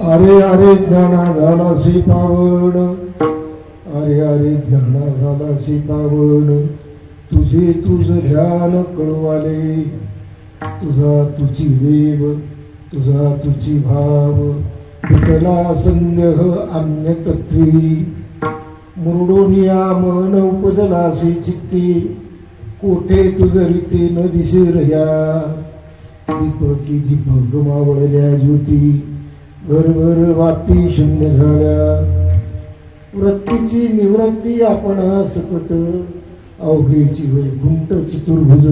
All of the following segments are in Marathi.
अरे अरे ज्ञाना झालासी पावन, अरे अरे ज्ञाना झालासी पावन, तुझे तुझ ध्यान कळवाले, तुझा तुझी देव, तुझा तुझी भाव, विठला संदेह अन्य तत्वी, मुरडोनिया मन उपजलासी चित्ती, कोठे तुझ रीते न दिसे रह्या, दीपकी दीपक मावळल्या ज्योती, घरभर वाती शून्य झाल्या, वृत्तीची निवृत्ती आपण सकट, अवघेची वैकुंठ चतुर्भुज,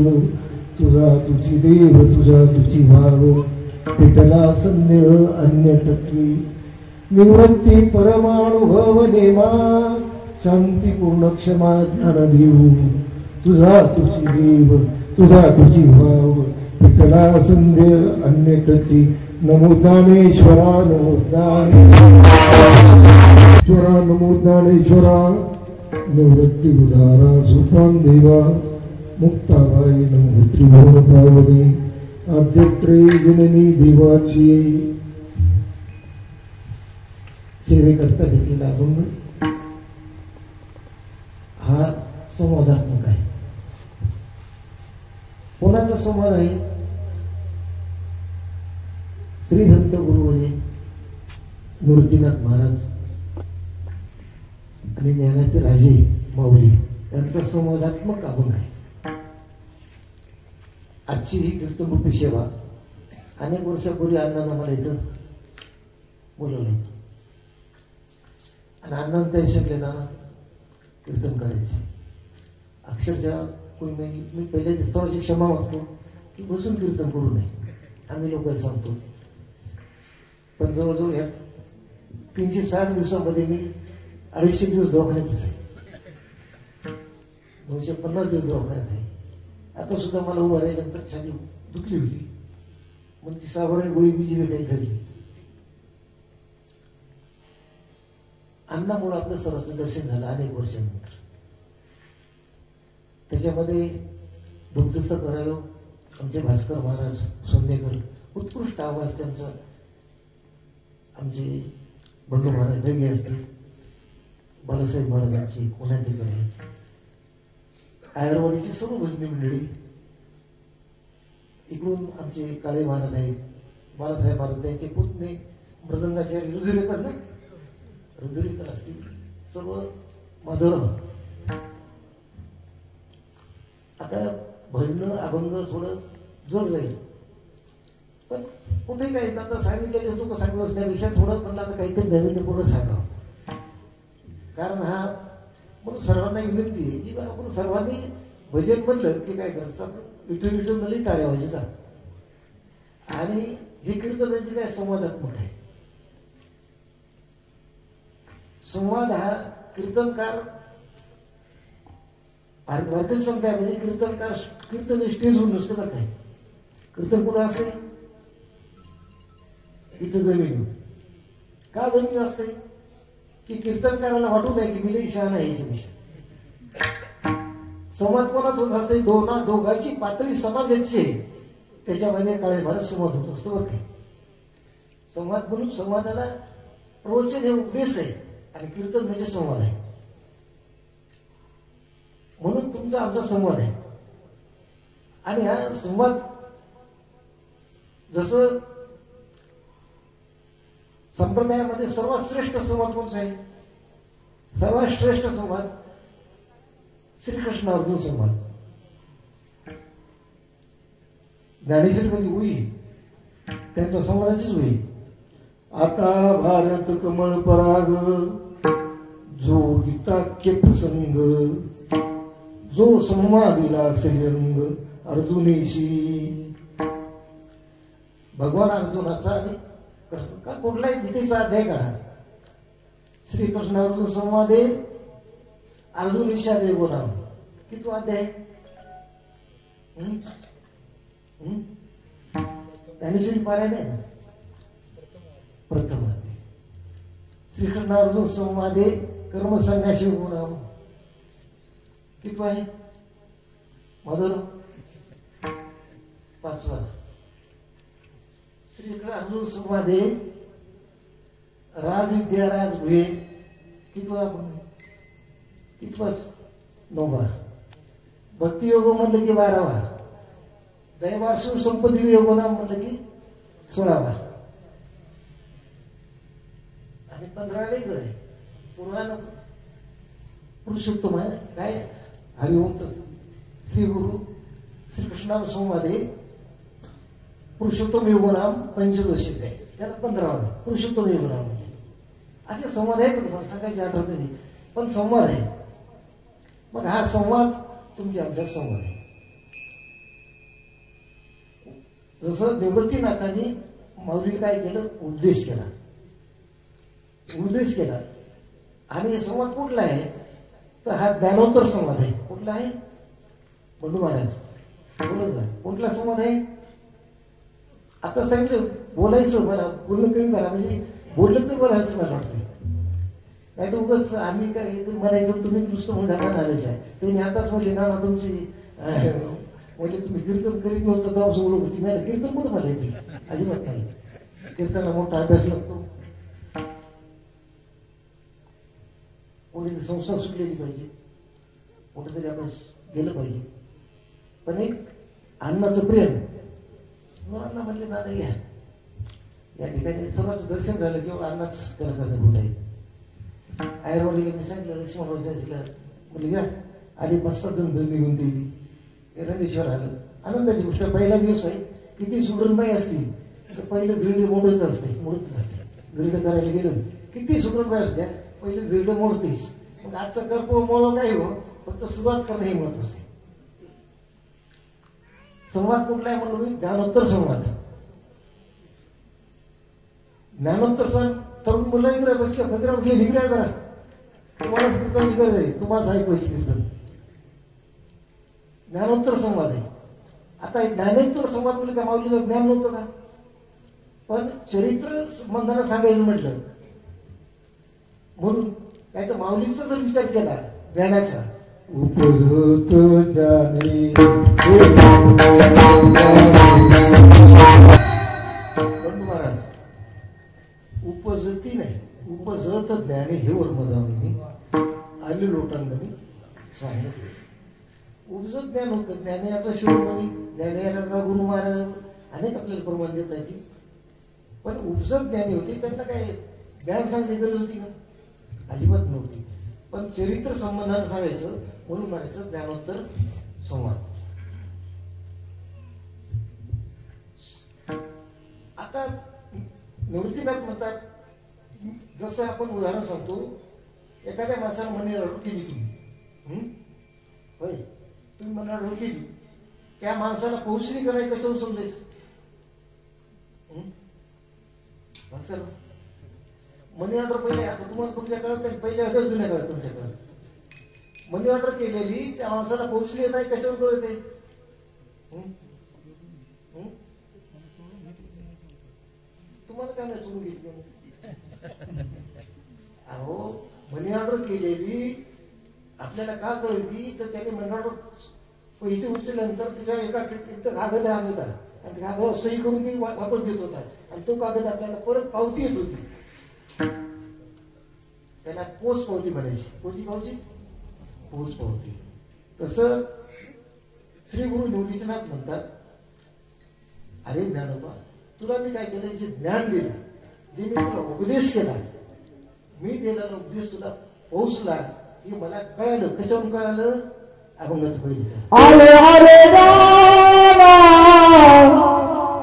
तुझा तुझी देव, तुझा तुझी भाव, पेटला संदेह अन्य तत्वी, निवृत्ती परमानुभव नेमा, शांतीपूर्ण क्षमा ज्ञान देऊ, तुझा तुझी देव, तुझा तुझी भाव, पेटला संदेह अन्य तत्वी, नमो ज्ञानेश्वरा, नमो ज्ञानेश्वरा, नमो ज्ञानेश्वरा, निवृत्ती उदारा सुपान देवा, मुक्ताबाई नमो त्रिभुवन पावनी, आद्यत्रे जननी देवाची. सेवेकरता घेतलेला अभंग हा संवादात्मक आहे. कोणाचा संवाद आहे? श्री संत गुरुवर्य मूर्तिनाथ महाराज आणि ज्ञानाचे राजे माऊली यांचा संवादात्मक अभंग आहे. आजची ही कीर्तनरूपी सेवा अनेक वर्षापूर्वी अण्णांना मला इथं बोलवलं होतं आणि अण्णांना तरी शिकले ना कीर्तन करायचे. अक्षरशः कोणी मी पहिल्या दिवसाची क्षमा मागतो की बसून कीर्तन करू नये, आम्ही लोकांना सांगतो. पण जवळजवळ या 360 दिवसामध्ये मी 250 दिवस दवाखान्यातच आहे, 950 दिवस दवाखान्यात आहे. आता सुद्धा मला उभं राहिल्यानंतर छाती दुखली होती, मग ती साधारण गोळी बीजी काही धरली. अण्णामुळे आपल्या सर्वांचं दर्शन झालं अनेक वर्षांनंतर. त्याच्यामध्ये दुग्धस्थ करायो आमचे भास्कर महाराज सोन्नेकर, उत्कृष्ट आवाज त्यांचा. आमचे बंडू महाराज ढगे असतील, बालासाहेब महाराजांची पुण्यातीकडे, आयरवाडीची सर्व भजनी मंडळी, इकडून आमचे काळे महाराज आहेत, बालासाहेब महाराज त्यांचे पुतणे मृदंगाचे रुधिरेकर ना, रुधिरेकर असतील, सर्व माधवराव. आता भजन अभंग थोडं जड जाईल, पण कुठे काही आता सांगितलं तू सांगत असण्यापेक्षा थोडं म्हणलं आता काहीतरी नवीन पूर्ण सांगावं. कारण हा म्हणून सर्वांना विनंती आहे की आपण सर्वांनी भजन म्हणलं की काय करायचं, विठू विठू म्हणले टाळ्या वाजायचा. आणि हे कीर्तन म्हणजे काय संवादात्मक आहे. संवाद हा कीर्तनकार भारतीय संख्या म्हणजे कीर्तनकार कीर्तन स्टेजहून नसतं बरं काय. कीर्तन कुठं असते? इथं जमीन. का जमीन असते? की कीर्तनकाराला वाटू नये की मी लई शहाणा आहे याच्यापेक्षा. संवाद कोणात होत असते? दोघांची पातळी समाजाची आहे, त्याच्यामध्ये काळे भारत संवाद होत असतो बरं काय. संवाद म्हणून संवादाला प्रवचन हे उपदेश आहे आणि कीर्तन म्हणजे संवाद आहे. म्हणून तुमचा आमचा संवाद आहे. आणि हा संवाद जसं संप्रदायामध्ये सर्वात श्रेष्ठ संवाद कोणता आहे? सर्वात श्रेष्ठ संवाद श्रीकृष्ण अर्जुन संवाद. ज्ञानेश्वरी मध्ये होई त्यांचा संवादाचीच होई. आता भारत कमळ पराग, जो गीताख्य प्रसंग, जो संवादिला श्रीरंग अर्जुनेशी. भगवान अर्जुनाचा आणि का कुठलाही गीतेचा अध्याय काढा, श्रीकृष्ण अर्जुन संवादे अर्जुन ईशा देव नाम, की तो अध्याय ज्ञानेश्वरी पारायण आहे ना, प्रथम अध्याय. श्रीकृष्ण अर्जुन संवादे कर्मसंन्यासी नाम, किती आहे? मधुर 5वा. श्रीकृष्ण अर्जुन संवादे राजविद्या राजभुये कितवा आपण कितवाच 9वा. भक्तियोग म्हणलं की 12वा. दैवासु संपत्ती योग नाम म्हणलं की 16वा. आणि 15 इकडे आहे. पुराण पुरुषोत्तम आहे काय हरिओम श्री गुरु श्रीकृष्णा संवादे पुरुषोत्तम योग नाम पंचदशीत आहे. त्याला 15वा पुरुषोत्तम योग नाम म्हणजे असे संवाद आहे. पण सांगायची आठवत नाही पण संवाद आहे. मग हा संवाद तुमच्या आमच्या संवाद आहे. जसं निवृत्तीनाथांनी माऊली काय केलं उपदेश केला आणि हे संवाद कुठला आहे तर हा ज्ञानोत्तर संवाद आहे. कुठला आहे बंडू महाराज बोलत आहे. कुठला संवाद आहे आता सांगितलं बोलायचं मला बोलणं कमी करा म्हणजे बोललं तर बरं असं मला वाटतं. नाही तर उगाच आम्ही काय म्हणायचं तुम्ही नुसतं म्हणणार आलेच आहे ते आताच म्हणजे ना तुमची म्हणजे तुम्ही कीर्तन करीत नव्हतं तेव्हा बोलत होती. मला कीर्तन कुठं मला येते अजिबात नाही. कीर्तनाला मोठा अभ्यास लागतो. कोणी संस्था सुटलेली पाहिजे कुठेतरी अभ्यास गेलं पाहिजे. पण एक अन्नाचं प्रेम अण्णा म्हणले दादा या ठिकाणी सर्वांचं दर्शन झालं किंवा अन्नाच त्याला करणं होत आहे. आयरवाडीला मी सांगितलं लक्ष्मण जायचं म्हणजे घ्या आधी 5-7 जण निघून दिली. रणेश्वर आलं आनंदाची गोष्ट. पहिला दिवस आहे किती सुगरणबाई असतील तर पहिलं धिरडे मोडतच असते. धिरडे करायला गेलं किती सुगरणबाई असत्या पहिले धिरडे मोडतेस. मग आजचा कर्प मोळ काय हो फक्त सुरुवात करणं हे महत्व असते. संवाद कुठला आहे म्हणून मी ज्ञानोत्तर संवाद. ज्ञानोत्तर सण तरुण मुलं इकडे बसल्या मंदिरा बसले निघल्या जरा तुम्हालाच कीर्तनाची गरज आहे. तुम्हालाच ऐकवायची कीर्तन. ज्ञानोत्तर संवाद आहे. आता ज्ञानोत्तर संवाद म्हणजे काय माऊलीला ज्ञान नव्हतं का पण चरित्र संबंधानं सांगायचं म्हटलं म्हणून काय तर माऊलीचा जर विचार केला ज्ञानाचा उपजत ज्ञानी बंडू महाराज उपजती नाही उपजत ज्ञानी हे वर मजावणी आली लोटांनी सांगितले. उपजत ज्ञान होतं. ज्ञानियाचा शिरोमणी ज्ञानियाचा गुरु महाराज अनेक आपल्याला प्रमाण देत आहे. पण उपजत ज्ञानी होते त्यांना काय ज्ञान सांगली गरज होती का अजिबात नव्हती. पण चरित्र संबंधानं सांगायचं म्हणून म्हणायचं ज्ञानोत्तर संवाद. आता निवृत्तीनाथ म्हणतात जसं आपण उदाहरण सांगतो एखाद्या माणसाला म्हणे केली तुम्ही होय तुम्ही म्हणा केली त्या माणसाला पोहोचणी करायची कसं समजायचं मनी ऑर्डर पहिले आता तुम्हाला तुमच्या कळत नाही पहिले असं जुन्या कळत तुमच्या कळत मनी ऑर्डर केलेली त्या माणसाला पोहोचली येत आहे कशावर कळत आहे तुम्हाला काय नाही सोडून घेतली अहो मनी ऑर्डर केलेली आपल्याला का कळली तर त्याने मनी ऑर्डर पैसे उचलल्यानंतर तिच्या एका कागद आणत होता आणि कागद सही करून ती वापर देत होता आणि तो कागद आपल्याला परत पावती येत होती त्याला पोच पावती म्हणायची. कोणती पावती पोच पावती. तसं श्री गुरु निवृत्तीनाथ म्हणतात अरे ज्ञानोबा तुला मी काय केलं जे ज्ञान दिलं जे मी तुला उपदेश केला मी दिलेला उपदेश तुला पोहोचला हे मला कळालं. कशावरून कळालं अभंगाचं पहिली अरे अरे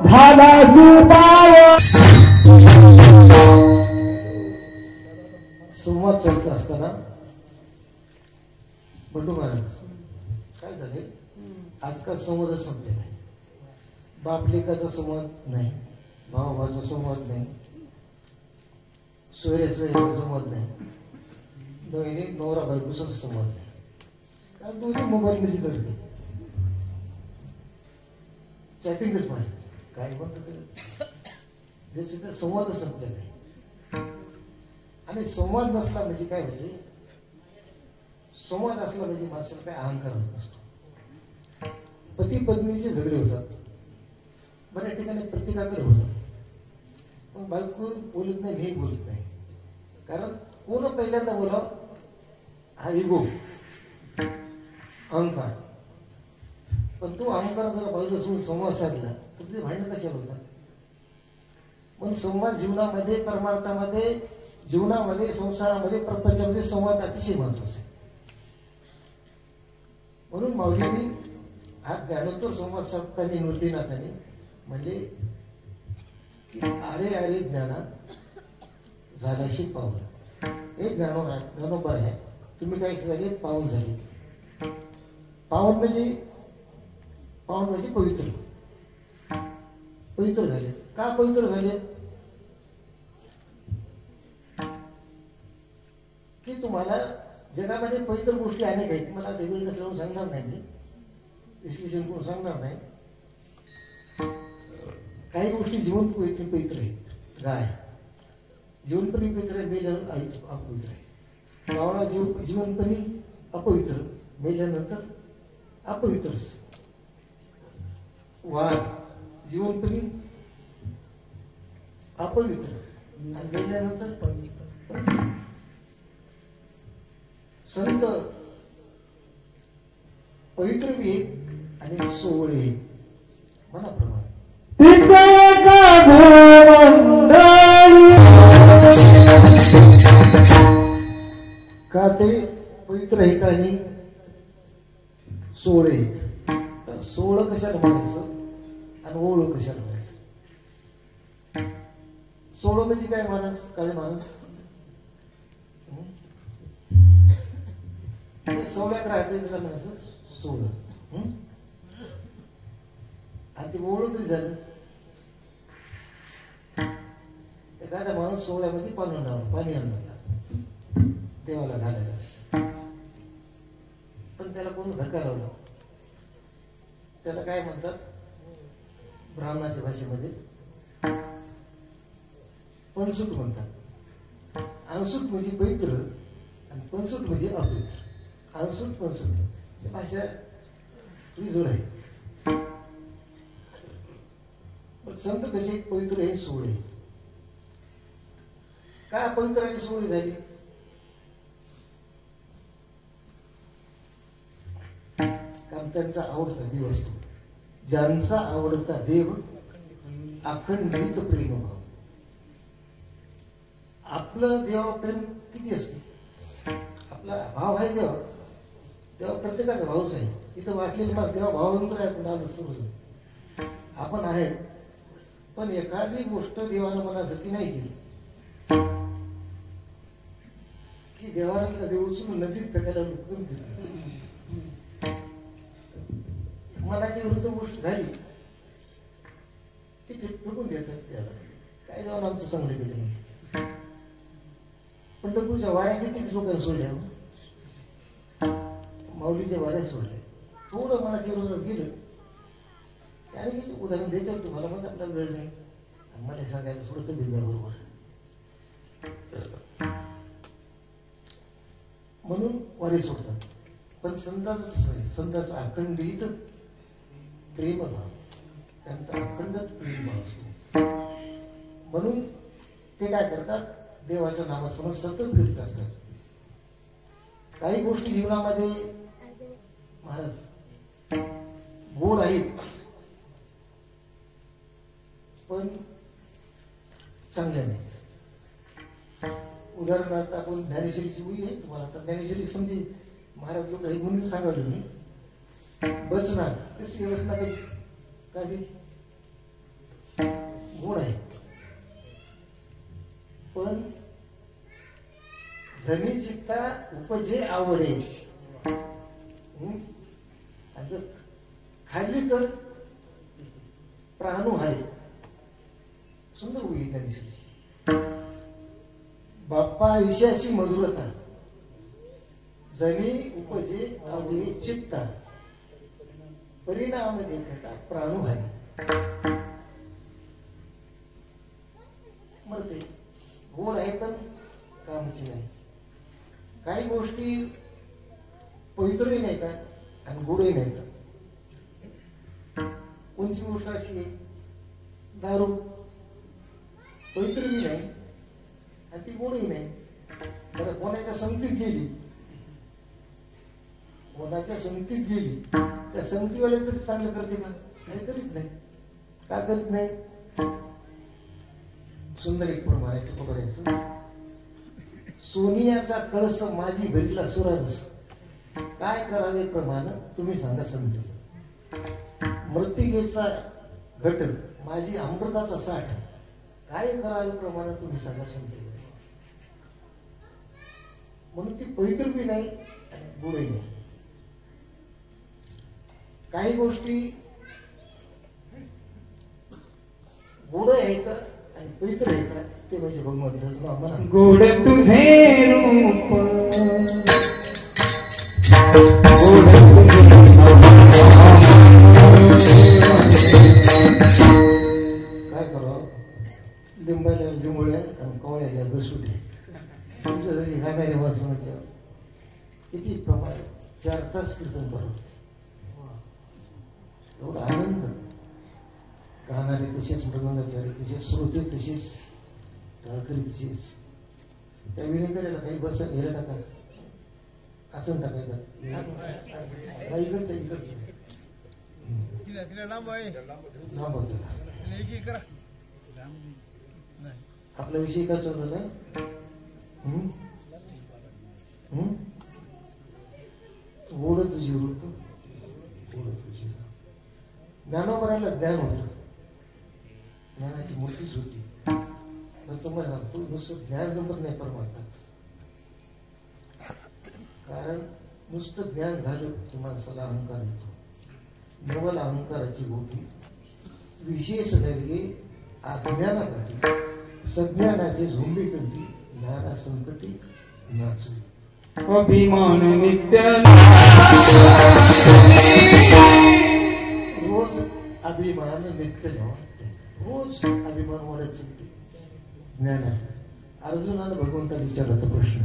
झाला संवाद चालत असताना बंडू महाराज काय झाले आजकाल संवाद संपलेला आहे. बाप लेकाचा संवाद नाही भावाचा संवाद नाही सोयऱ्या सोयऱ्याचा संवाद नाही नवीन नवरा बायकोचा संवाद नाही कारण दोन्ही मोबाईल मध्ये करते चॅटिंगच माहिती काय म्हणतात त्याचे संवाद संपलेला आहे. आणि संवाद नसला म्हणजे काय म्हणजे संवाद असला म्हणजे माणसाला काय अहंकार होत नसतो. पती पत्नीचे झगडे होतात बऱ्याच ठिकाणी प्रत्येकाकडे होतात पण बायको बोलत नाही हे बोलत नाही कारण कोण पहिल्यांदा बोलाव हा इगो अहंकार. पण तो अहंकार जर बाजूला सोडून संवाद साधला तर ते भांडणं कशाला होतात. म्हणून संवाद जीवनामध्ये, परमार्थामध्ये, जीवनामध्ये, संसारामध्ये, प्रपंचामध्ये संवाद अतिशय महत्वाचा आहे. म्हणून माऊलींनी हा ज्ञानोत्तर संवाद साधताना नृत्यनाथाने म्हणजे की अरे अरे ज्ञाना झाल्याशी पाहून हे ज्ञानोबर आहे. तुम्ही काय झाले पाहून झाले. पावन म्हणजे पवित्र. पवित्र झाले. का पवित्र झाले की तुम्हाला जगामध्ये पवित्र गोष्टी अनेक आहेत. मला वेगवेगळं नसल्यावर सांगणार नाही मी, विश्लेषण करून सांगणार नाही. काही गोष्टी जिवंत पवित्र आहेत. गाय जीवनपणी पवित्र आहे, मेल्यानंतर अपवित्र आहे. गावाला जीवनपणी अपवित्र, मेल्यानंतर अपवित्रच. वाघ जीवनपणी अपवित्र आणि मेल्यानंतर पवित्र. संत पवित्र बी आणि सोहळे मनाप्रमाणे का ते पवित्र आहेत आणि सोहळे आहेत. तर सोहळं कशाला म्हणायचं आणि ओळख कशाला म्हणायचं. सोहळं म्हणजे काय माणूस, काळे माणूस सोहळ्यात राहते त्याला म्हणायचं सोहळं. आणि ते ओळख कधी झालं. एखादा माणूस सोहळ्यामध्ये पाणी आणला देवाला घालायला, पण त्याला कोण धक्का लावला. त्याला काय म्हणतात ब्राह्मणाच्या भाषेमध्ये पंसूट म्हणतात. अंसूट म्हणजे पवित्र आणि पंसूट म्हणजे अपवित्र. अंसूट पंसूट ही भाषा तुझी जोड आहे. पण संत कसे पवित्र हे सोहळे. का पवित्र आणि सोहळे झाली. कारण त्यांचा आवडता देव असतो. ज्यांचा आवडता देव अखंडित प्रेमभाव. आपलं देवा प्रेम किती असते. आपला भाव आहे देवा. तेव्हा प्रत्येकाचा भावच आहे. इथं वाचलेले मास तेव्हा भावंतर आहे. पण आपण आहे. पण एखादी गोष्ट देवानं मनासाठी नाही केली की देवाला देव उचलून नदीत फेकायला लुकून दिलं. मनाची विरुद्ध गोष्ट झाली ती फेकून देतात त्याला. काय जाऊन आमचं चांगलं केलं म्हणून. पंढरपूरच्या वाऱ्या कितीच लोकांना सोडल्या. माऊलीच्या वाऱ्या सोडल्या. थोडं मनाच्या विरोधात गेलं त्याने उदाहरण देतात तुम्हाला. मग आपल्याला वेळ नाही मला सांगायला थोडं तर बिंदा बरोबर. म्हणून वारे सोडतात. पण संताचा अखंडित प्रेमभाव, त्यांचा अखंड प्रेमभाव असतो. म्हणून ते काय करतात देवाच्या नामासमोर सतत फिरत असतात. काही गोष्टी जीवनामध्ये महाराज गोड आहेत पण चांगल्या नाहीत. उदाहरणार्थ आपण ज्ञानेश्वरीची उई आहे तुम्हाला. तर ज्ञानेश्वरी समजे महाराज लोक आहेत म्हणून सांगावलं मी. बचना कशी रचना कशी काढली गोड आहे पण जनी चित्ता उपजे आवडे. आणि जर खाल्ली तर प्राणू आहे. सुंदर उई ज्ञानेश्वरी. बाप्पा विषयाची मधुरता जनी उपजे आवडे चित्ता परिणाम देखता प्राणू आहे. मरते गोड आहे पण कामाची नाही. काही गोष्टी पवित्रही नाही का आणि गोडही नाही का. कोणती गोष्ट अशी आहे दारू पवित्रही नाही आणि ती गोडही नाही. बरं कोणाच्या संगतीत गेली, कोणाच्या संगतीत गेली, त्या संगतीवाले तरी चांगलं करते का? नाही करीत नाही. का करीत नाही? सुंदर एक प्रमाण आहे तो बघायचं. सोनियाचा कळस माझी भेटला सुरारस, काय करावे प्रमाण तुम्ही सांगा समजा. मृतिकेचा घट माझी अमृताचा साठ, काय करावे प्रमाण तुम्ही सांगा समजा. म्हणून ती पवित्र बी नाही आणि गुणही नाही. काही गोष्टी गुण आहेत आणि पवित्र आहेत ते म्हणजे भगवंताचं नाव म्हणा. गोड तुझे रूप, काय करावं, लिंबाला लिंबोळ्या आणि कवळ्याला घसुटे. तुमच्या जरी गाणारे माणसं म्हटलं किती प्रमाणे 4 तास कीर्तन करावं, एवढा आनंद. गाणारे तसेच, मृदंगाचारी तसेच, श्रोते तसेच, टाळकरी तसेच. त्या विनेकऱ्याला काही बस हेरा टाका, असं टाकायचं इकडचं इकडचं लांब होतं. आपला विषय काय चालू आहे? गोड तुझी रूप, गोड तुझी. ज्ञानोबराला ज्ञान होतं, ज्ञानाची मूर्तीच होती. पण तुम्हाला सांगतो नुसतं ज्ञान जमत नाही परमार्थात. कारण नुसतं ज्ञान झालं की माणसाला अहंकार येतो. नवल अहंकाराची गोटी विशेष नव्हे अज्ञानापाठी, सज्ञानाचे झोंबी कंठी, ज्ञाना संकटी नाचली. अभिमान नित्य रोज अभिमान नित्य नव्हते, रोज अभिमान वाढत चालते ज्ञानाचा. अर्जुनानं भगवंताला विचारला तो प्रश्न.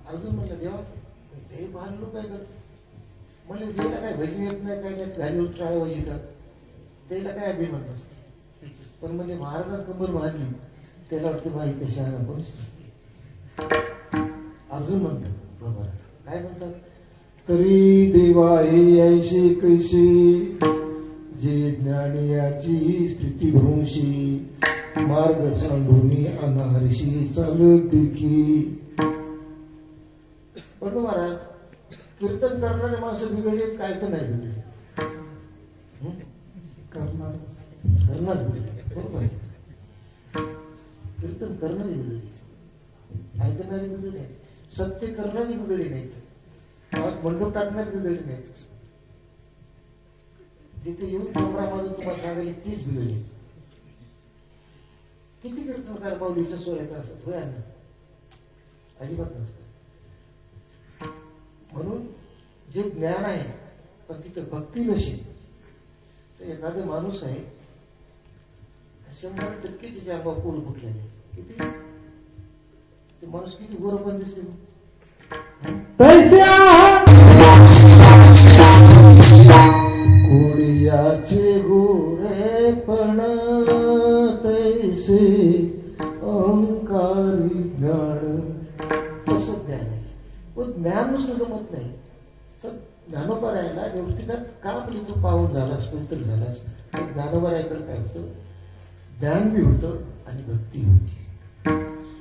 अर्जुन म्हणलं देवा हे महान लोक काय करत, म्हणजे ज्याला काय भजन येत नाही, काय नाही, घालीवर टाळे वाजतात, त्याला काय अभिमान नसते. पण म्हणजे महाराजांना कंबर मारली त्याला वाटतं माही कशा कोणीच नाही. अर्जुन म्हणतात बाबा काय म्हणतात, तरी देवा हे ऐसे कैसे जे ज्ञानियाची स्थिती भ्रंशी, मार्ग सांडूनी अनाहर्षी चालत देखी. पण महाराज कीर्तन करणारे माणसं बिघडले काय तर नाही बिघडले, करणार बिघडले. बरोबर आहे, कीर्तन करणारी बिघडली, ऐकणारी बिघडली नाही, सत्य करणारी बिघडली नाहीत, मंडप टाकणारी बिघडली नाहीत, जिथे येऊन कमरामधून तुम्हाला सांगायला तीच बिघडली. किती कीर्तनकार माऊलीच्या सोया असतात होय ना, अजिबात नसतात. म्हणून जे ज्ञान आहे पण तिथं भक्ती नसेल तर एखादा माणूस आहे 100% त्याच्या अंगावर पोल फुटलेले. किती ते माणूस किती गोर पण दिसते. कोडियाचे गोरे पण तैसे अहंकारी ज्ञान. तसं ज्ञान आहे. पण ज्ञान नुसतं जमत नाही तर ज्ञानोबा राहायला व्यवस्थित का आपली तू पाहून झालास पवित्र झालास. ज्ञानोबा राहायकडे काय होतं, ज्ञान बी होतं आणि भक्ती होती.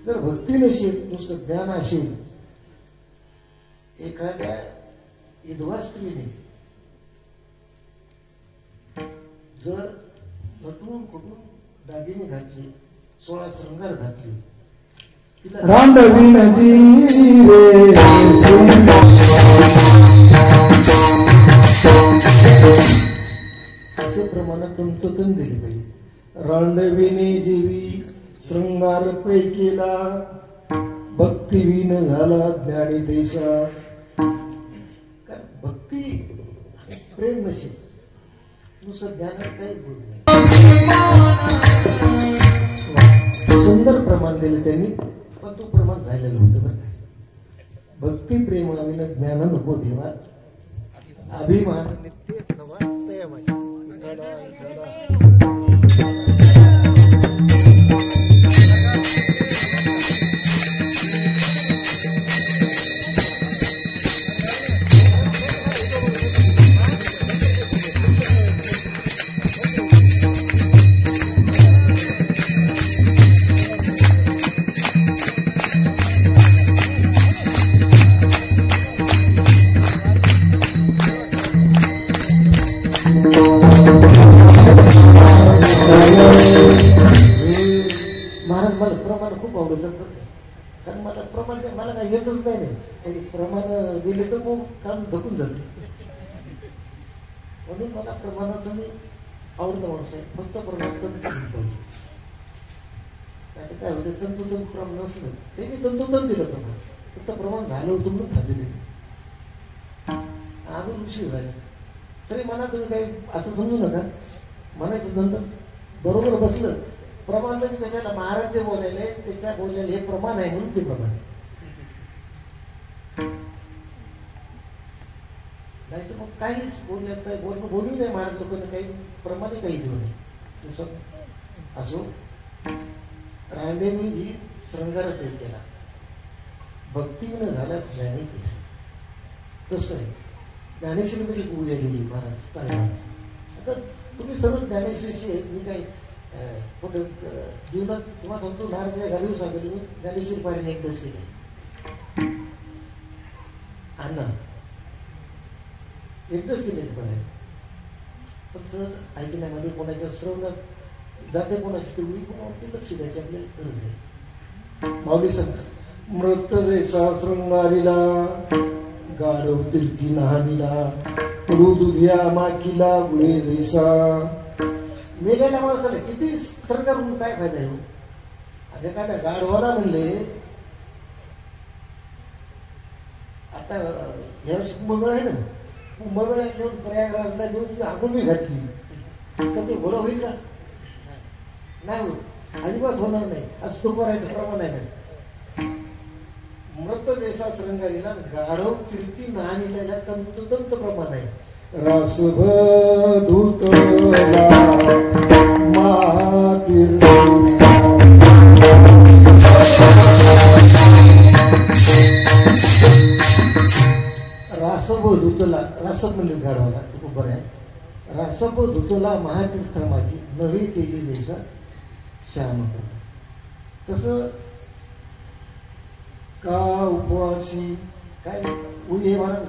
जर भक्ती नसेल नुसतं ज्ञान असेल, एखाद्या विधवा स्त्रीने जर नटून कुठून दागिने घातले, 16 शृंगार घातले, असे प्रमाणात तंतोतंत दिले पाहिजे. रांडविने जीवी शृंगार पैकीला, भक्तिवीन झाला ज्ञानी देशा. कारण भक्ती प्रेम नसेल नुसतं ज्ञानात काही बोल नाही. सुंदर प्रमाण दिले त्यांनी, पण तो प्रमाण झालेलं होतं बरं काय. भक्ती प्रेमाविना ज्ञान नको देवा, अभिमान नित्य नवा तया माझ्या. महाराज मला प्रमाण खूप आवडतं कारण मला प्रमाण मला काही येतच नाही म्हणजे प्रमाण दिले तर मग काम ढकून जाते म्हणून मला प्रमाणाचं मी आवडतं माणूस आहे फक्त प्रमाण कमी पाहिजे आता काय होतं तंतोतंत प्रमाण नसलं ते मी तंतोतंत दिलं प्रमाण फक्त प्रमाण झालं होतं म्हणून थांबले अजून उशीर झाले तरी मला तुम्ही काही असं समजू नका म्हणायचं नंतर बरोबर बसलं प्रमाण म्हणजे कशाला महाराज जे बोलायले त्याच्या बोललेले हे प्रमाण आहे म्हणून ते प्रमाण नाही तर मग काहीच बोलू नये महाराज लोकांना काही प्रमाणे काही देऊ नये जसं असो रांडेनी ही श्रृंगार पेट केला भक्तीनं झाला ज्ञानी देश तसं आहे ज्ञानेश्वरी म्हणजे पूजा गेली महाराज काय महाराज आता तुम्ही सर्व ज्ञानेश्वरीशी आहेत मी काही कुठं जीवनात तुम्हाला सांगतो महाराज घालू सांगेल मी ज्ञानेश्वरी पाहिजे एकदाच केले अण्णा एकदाच केले बघायला पण सहज ऐकण्यामध्ये कोणाच्या श्रवणात जाते कोणाची तेवढी कोणावरती लक्ष द्यायची आपली गरज आहे माऊली सांगतात मृत जैसा शृंगारीला गाढव तीर्थी नहानीला दुधिया माखीला गुळे जैसा मेलेल्या माणसाला किती सरकार म्हणून काय फायदा आहे आता एखाद्या गाढवाला म्हणले आता यावर्षी कुंभमेळा आहे ना कुंभमेळा घेऊन प्रयागराजला घेऊन आंघोळी घातली तर ते घोडं होईल का नाही होत अजिबात होणार नाही असं तो करायचं प्रमाण आहे मृत जैसा श्रृंगारीला गाढव कीर्ती नाणीला तंतोतंत प्रमाण आहे रासभ धुतला मातीर रासभ धुतला रासभ म्हणजे गाढवाला खूप बरं आहे रासभ धुतला महातीर्थ माझी नवी तेजी जैसा श्याम तसं का उपवासी काय उये म्हणा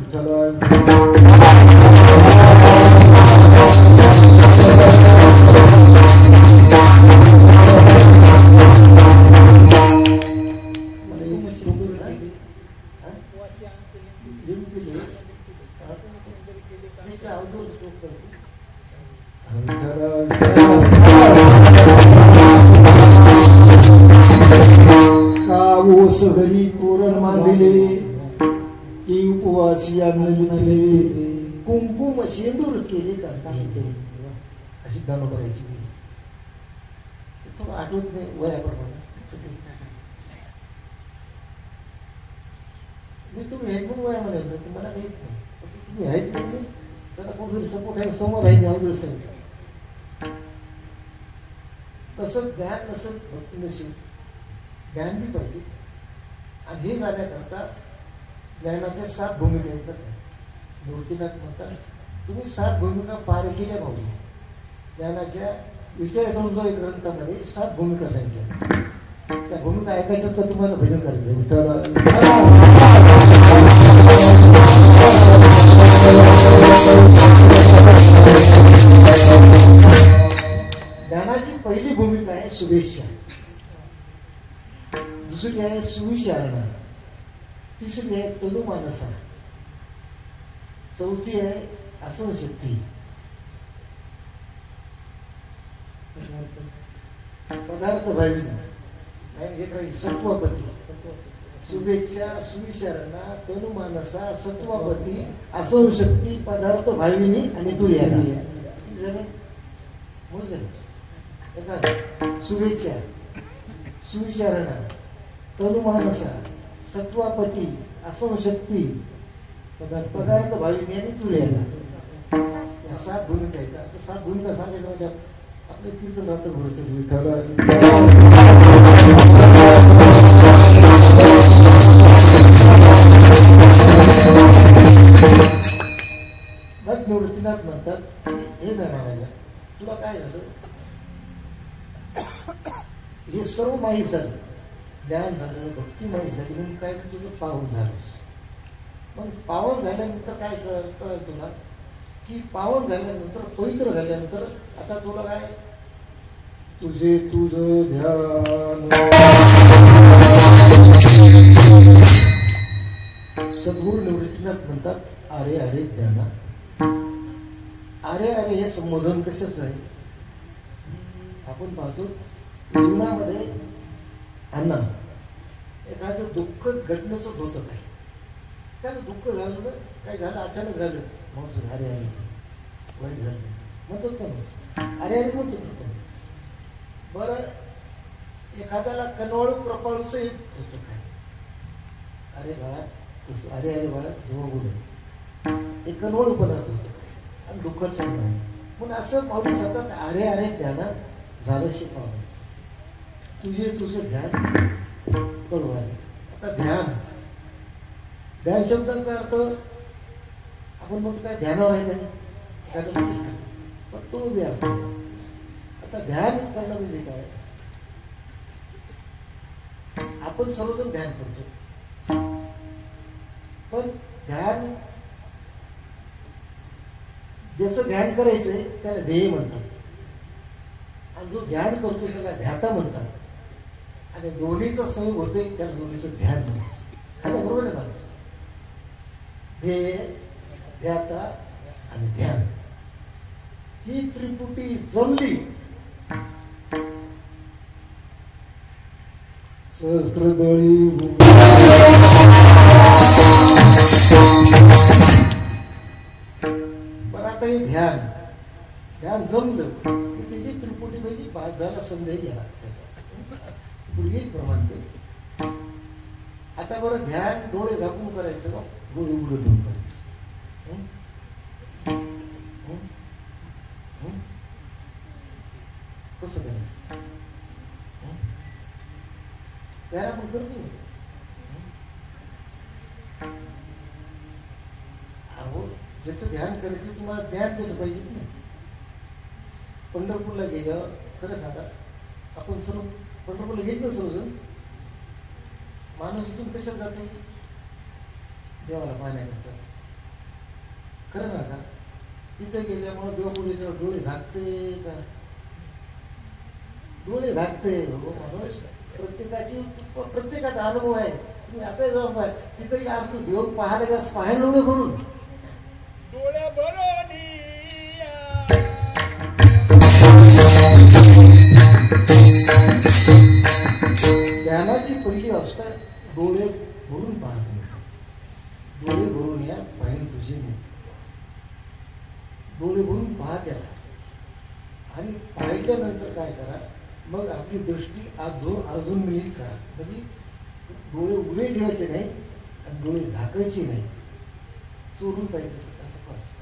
ओस घरी तोरण मांडले की उपवासी अन्न लिहिले कुंकुम शेंडूर केले का अशी गाणं करायची थोडं आठवत नाही वयाप्रमाणे मी तुम्ही आहेत म्हणून वया म्हणायचं की मला काही नाही तुम्ही आहेत म्हणून चला कोणतरी सपोर्ट आहे समोर आहे अवघड सांगितलं तसं ज्ञान नसेल भक्ती नसेल ज्ञान बी पाहिजे आणि हे जाण्याकरता ज्ञानाच्या 7 भूमिका आहेत मूर्तीनाथ म्हणतात तुम्ही 7 भूमिका पार केल्या पाहिजे ज्ञानाच्या विचारातून जो एक ग्रंथामध्ये 7 भूमिका सांगितल्या त्या भूमिका ऐकायच्यात तर तुम्हाला भजन करायचं ज्ञानाची पहिली भूमिका आहे शुभेच्छा दुसरी आहे सुविचारणा तिसरी आहे तनुमानसा चौथी आहे असंशक्ती पदार्थ भावी सत्वापती शुभेच्छा सुविचारणा तनुमानसा सत्वापती असंशक्ती पदार्थ भाविनी आणि तुर्याला शुभेच्छा सुविचारणा तनुमानसा सत्वापती असंशक्ती पदार्थ भाविनी आणि तुर्याला या 7 भूमिका आहेत आता 7 भूमिका सांगायचं म्हणजे आपले कीर्तन राहतं घोडचं मग निवृत्तीनाथ म्हणतात हे महाराजा तुला काय झालं हे सर्व माहीत झालं ज्ञान झालं भक्ती माहीत झाली म्हणून काय तुझं पावन झालंस मग पावन झाल्यानंतर काय कळलं तुला की पावन झाल्यानंतर पवित्र झाल्यानंतर आता तुला काय तुझे तुझं ध्यान. सद्गुरू निवृत्तीनाथ म्हणतात, अरे अरे ध्याना. अरे अरे हे संबोधन कशाचं आहे? आपण पाहतो जीवनामध्ये अण्णा एखादं दुःख घडण्याचं होतं काय, त्यानं दुःख झालं ना, काय झालं अचानक झालं मग अरे अरे वाईट झालं म्हणतो का, अरे अरे म्हणतो. बरं एखाद्याला कनवळू कृपाळूच होतं काय, अरे बाळा तसं, अरे अरे बाळा तसं बघू नये, हे कनवळूपणाच होतं काय आणि दुःखच नाही. पण असं पाहू शकतात, अरे अरे त्यानं झालं शिकवलं. तुझे तुझं ध्यान कळवाले. आता ध्यान, ध्यान शब्दाचा अर्थ आपण म्हणतो काय ध्यानावर आहे काय, पण तो बी अर्थ आहे. आता ध्यान करणं म्हणजे काय, आपण सर्वजण ध्यान करतो, पण ध्यान ज्याचं ध्यान करायचंय त्याला ध्येय म्हणतात, आणि जो ध्यान करतो त्याला ध्याता म्हणतात. आणि दोन्हीचा संयोग होतोय त्याला दोन्हीचं ध्यान म्हणायचं. आणि बरोबर आहे म्हणायचं, ध्येय, ध्याता आणि ध्यान ही त्रिपुटी जमली सहस्त्रदळी. पण आता हे ध्यान ध्यान जमलं की त्याची त्रिपुटी म्हणजे पाच झाला संदेह गेला पूर्वी प्रमाण ते. आता बरं ध्यान डोळे झाकून करायचं का डोळे उघडून करायचं? कसं करायचं? ध्यान आपण करतो. अहो ज्याचं ध्यान करायचं तुम्हाला ध्यान कसं पाहिजे ना. पंढरपूरला गेलं खरं सांगा, आपण सर्व पंढरपूरला घेत ना सर्वजण, माणूस इथून कशात जाते देवाला पाहण्याकरता. खरं सांगा तिथे गेल्यामुळे देवापुढे डोळे झाकते का? डोळे झाकते. प्रत्येकाचा अनुभव आहे. तुम्ही आता जाऊ तिथे यार तू देव पाहायला का पाहायला डोळे भरून डोळे भरून ध्यानाची पहिली अवस्था डोळे भरून पाहत. डोळे भरून या पाहिजे तुझे मुख. डोळे भरून पाहा त्याला, आणि पाहिल्यानंतर काय करा, मग आपली दृष्टी अजून मिळीत करा. म्हणजे डोळे उघडे ठेवायचे नाही आणि डोळे झाकायचे नाही, चोरून पाहिजे असं पाहिजे.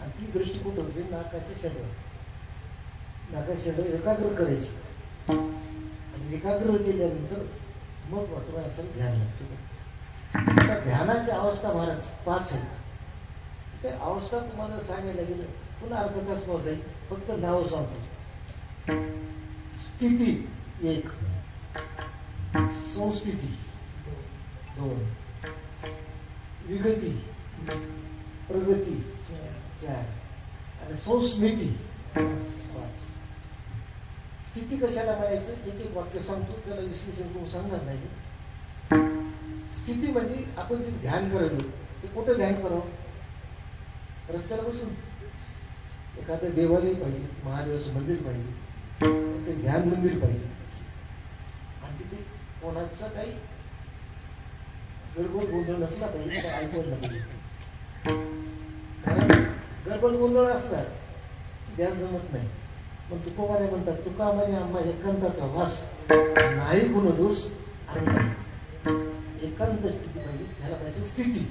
आणि ती दृष्टी कुठं होते, नाकाच्या शेडवर. नाकाच्या शेडवर एकाग्र करायची, आणि एकाग्र केल्यानंतर मग तुम्हाला असं ध्यान लागते. आता ध्यानाची अवस्था महाराज 5 आहेत. ते अवस्था तुम्हाला सांगायला गेलं पुन्हा अर्धा तास पोहोचायची. फक्त नाव सांगतो. स्थिती 1, संस्थिती 2, विगती, प्रगती 4, आणि संस्मृती 5. स्थिती कशाला म्हणायचं, एक एक वाक्य सांगतो, त्याला विश्लेषण करून सांगणार नाही. स्थिती म्हणजे आपण जे ध्यान करायलो ते कुठं ध्यान करावं? रस्त्याला बसून. एखादं देवालय पाहिजे, महादेवाचं मंदिर पाहिजे, ते ध्यान मंदिर पाहिजे, आणि तिथे कोणाचा काही गडबड गोंधळ नसला पाहिजे, काय ऐकवलं पाहिजे. कारण गडबड गोंधळ असला ध्यान जमत नाही. पण तुकोबाने म्हणतात, तुका म्हणे आम्हा एकांताचा वास नाही गुणदोष आणि नाही. एकांत स्थिती पाहिजे, त्याला पाहिजे स्थिती.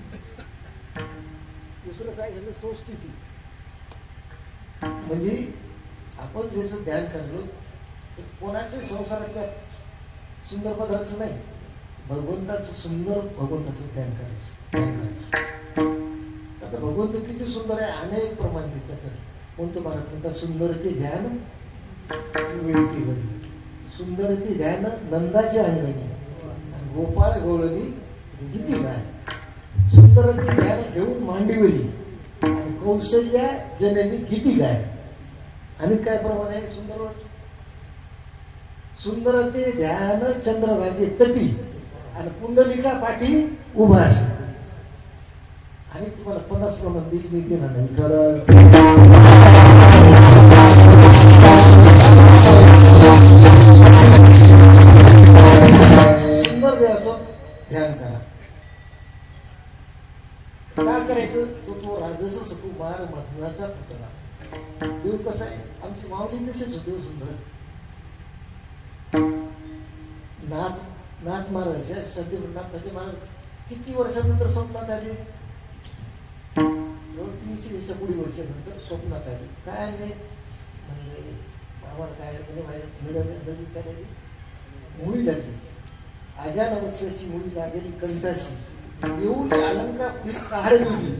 दुसरं काय झालं, संस्थिती. म्हणजे आपण जसं ध्यान करलो तर कोणाच्या संसाराच्या सुंदर पदार्थ नाही, भगवंताचं सुंदर भगवंताचं ध्यान करायचं. आता भगवंत किती सुंदर आहे, अनेक प्रमाण देतात. कोणतं महाराज म्हणतात, सुंदर ते ध्यान मिळती बरी, सुंदर ते ध्यान नंदाच्या अंगणी, गोपाळ गवळणी किती गाय. सुंदर ते ध्यान घेऊन मांडीवरी, आणि कौशल्या जननी किती गाय. आणि काय प्रमाण आहे सुंदर सुंदर ते ध्यान चंद्रभागे तटी आणि पुंडलिका पाठी उभा असेल आणि तुम्हाला 50 प्रमाण दिली देणार नाही. सुंदर देवाचं ध्यान करा. काय करायचं तो राजस सुकुमार मधुराचा पुतळा देव कसा आहे आमची माऊली तसेच होते सुंदर. नाथ महाराज सद्यनाथाचे महाराज किती वर्षानंतर स्वप्नात आले. 300 पुढे वर्षानंतर स्वप्नात आले. काय नाही म्हणजे आम्हाला काय म्हणजे मुळी लागली. अजान वृक्षाची मुळी लागेली कंठाशी येऊन अलंकार काळे गेली.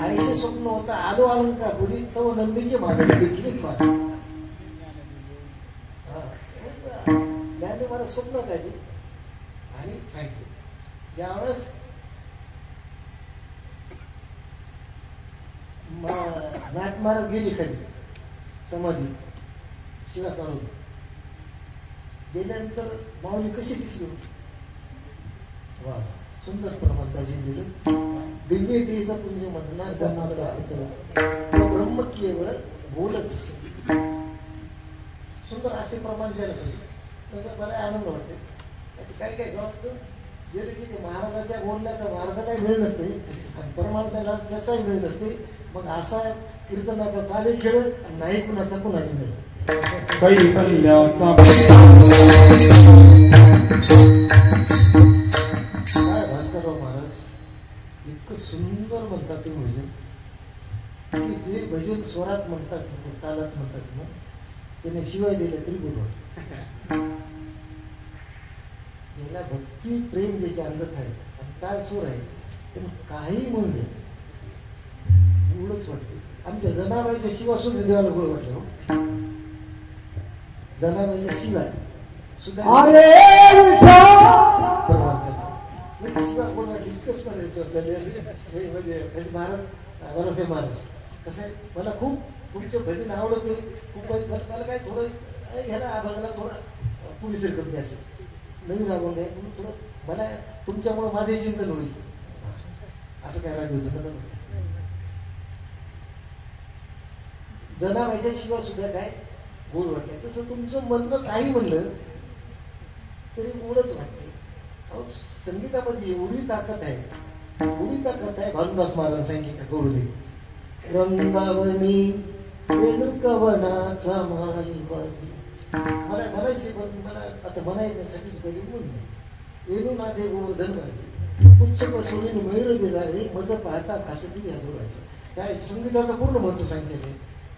आईचे स्वप्न होता आलो अलंकार पुरी तव नंदीचे माझे देखील त्याने मला स्वप्नात आली आणि सांगितले. ज्यावेळेस नाथ महाराज गेली खाली समाधी शिवा काढून गेल्यानंतर माऊली कशी दिसली. वा सुंदर प्रमाणाची दिलं. दिव्य देचा पुण्य मधला जन्माला ब्रह्म केवळ बोलत असेल. सुंदर असे प्रमाण द्यायला पाहिजे. मला आनंद वाटते. काही काही गावात गेले की ते महाराजाच्या बोलण्याचा महाराजालाही वेळ नसते आणि परमार्थाला त्याचाही वेळ नसते. मग असा कीर्तनाचा चाले खेळ नाही कुणाचा कुणाही मिळेल. काय भास्करराव महाराज इतकं सुंदर म्हणतात ते भजन की जे भजन स्वरात म्हणतात तालात म्हणतात ना त्याने शिवाय दिले तरी बोलवत. ज्याला भक्ती प्रेम ज्याच्या अंगात आहे आणि काय सूर आहे त्याने काही म्हणून दे एवढंच वाटते. आमच्या जनाबाईच्या शिवा सुद्धा देवाला गोड वाटलं. जनाबाईच्या शिवाय सुद्धा शिवा गोड वाटली. इतकंच म्हणजे महाराज वरसे महाराज कसं आहे मला खूप तुमचे भजन आवडते खूप. मला काय थोडं ह्याला आभागाला थोडं पोलीस कमी असेल नवीन राबवून आहे म्हणून थोडं मला तुमच्यामुळं माझंही चिंतन होईल असं काय राग होतं. जनाबाईच्या शिवाय सुद्धा काय गोड वाटलं. तसं तुमचं म्हणणं काही म्हणलं तरी गोडच वाटते. अहो संगीतामध्ये एवढी ताकद आहे एवढी ताकद आहे. भानुदास महाराज सांगितलं गोडदे वृंदावनी वेणुकवनाचा माई बाजी. मला म्हणायचे पण मला आता म्हणायच्यासाठी कधी बोलणे येणू नादे गोवर्धन माझे पुच्छक सोडून मयूर गेलारे मज पाहता खासती या दोरायचं. त्या संगीताचं पूर्ण महत्व सांगितले.